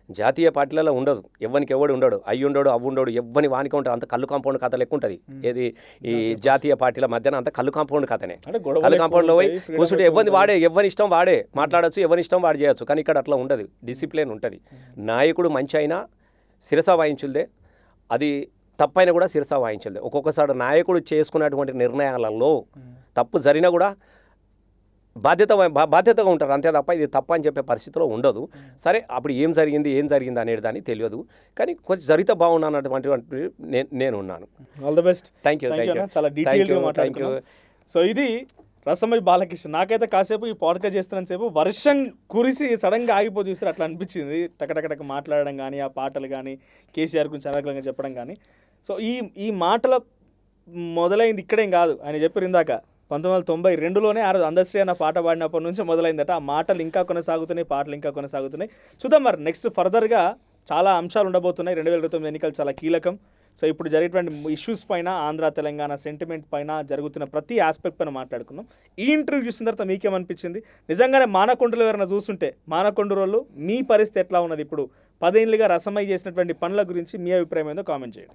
జాతీయ పార్టీలలో ఉండదు. ఎవరికి ఎవడు ఉండడు, అయ్యి ఉండడు, అవ్వు ఉండడు, ఎవ్వని వానికి ఉంటుంది. అంత కళ్ళు కాంపౌండ్ కథ లెక్క ఉంటుంది. ఏది ఈ జాతీయ పార్టీల మధ్యన అంత కళ్ళు కాంపౌండ్ కథనే. కళ్ళు కాంపౌండ్లో పోయి కూర్చుంటే ఎవరి ఇష్టం వాడే మాట్లాడచ్చు, ఎవరి ఇష్టం వాడు చేయొచ్చు. కానీ ఇక్కడ అట్లా ఉండదు, డిసిప్లిన్ ఉంటుంది. నాయకుడు మంచి అయినా శిరస వాయించులదే, అది తప్పైనా కూడా శిరస వాయించలే. ఒక్కొక్కసారి నాయకుడు చేసుకున్నటువంటి నిర్ణయాలలో తప్పు జరిగినా కూడా బాధ్యతగా ఉంటారు అంతే తప్ప ఇది తప్ప అని చెప్పే పరిస్థితిలో ఉండదు. సరే అప్పుడు ఏం జరిగింది అనేది దాన్ని తెలియదు, కానీ కొంచెం జరిగితే బాగున్నా అన్నటువంటి నేను ఉన్నాను. All the best. Thank you. చాలా డీటెయిల్గా మాట్లాడుకున్నాం. సో ఇది రసమయ్య బాలకృష్ణ. నాకైతే కాసేపు ఈ పాడ్కాస్ట్ చేస్తున్నంత సేపు వర్షం కురిసి సడన్గా ఆగిపోతే చూసారు అట్లా అనిపించింది. టకటకటక మాట్లాడడం కానీ, ఆ పాటలు కానీ, కేసీఆర్ గురించి అనర్గళంగా చెప్పడం కానీ. సో ఈ మాటల మొదలైంది ఇక్కడేం కాదు. ఆయన చెప్పారు ఇందాక 1992లోనే ఆ రోజు అందశ్రీ అన్న పాట పాడినప్పటి నుంచి మొదలైందట. ఆ మాటలు ఇంకా కొనసాగుతున్నాయి, పాటలు ఇంకా కొనసాగుతున్నాయి. చూద్దాం మరి నెక్స్ట్ ఫర్దర్గా చాలా అంశాలు ఉండబోతున్నాయి. 2029 ఎన్నికలు చాలా కీలకం. సో ఇప్పుడు జరిగేటువంటి ఇష్యూస్ పైన, ఆంధ్ర తెలంగాణ సెంటిమెంట్ పైన, జరుగుతున్న ప్రతి ఆస్పెక్ట్ పైన మాట్లాడుకున్నాం. ఈ ఇంటర్వ్యూ చూసిన తర్వాత మీకేమనిపించింది? నిజంగానే మానకొండలు ఎవరైనా చూస్తుంటే మానకొండరోళ్ళు మీ పరిస్థితి ఎట్లా ఉన్నది? ఇప్పుడు 10 ఏళ్ళుగా రసమయ్య చేసినటువంటి పనుల గురించి మీ అభిప్రాయం ఏందో కామెంట్ చేయండి.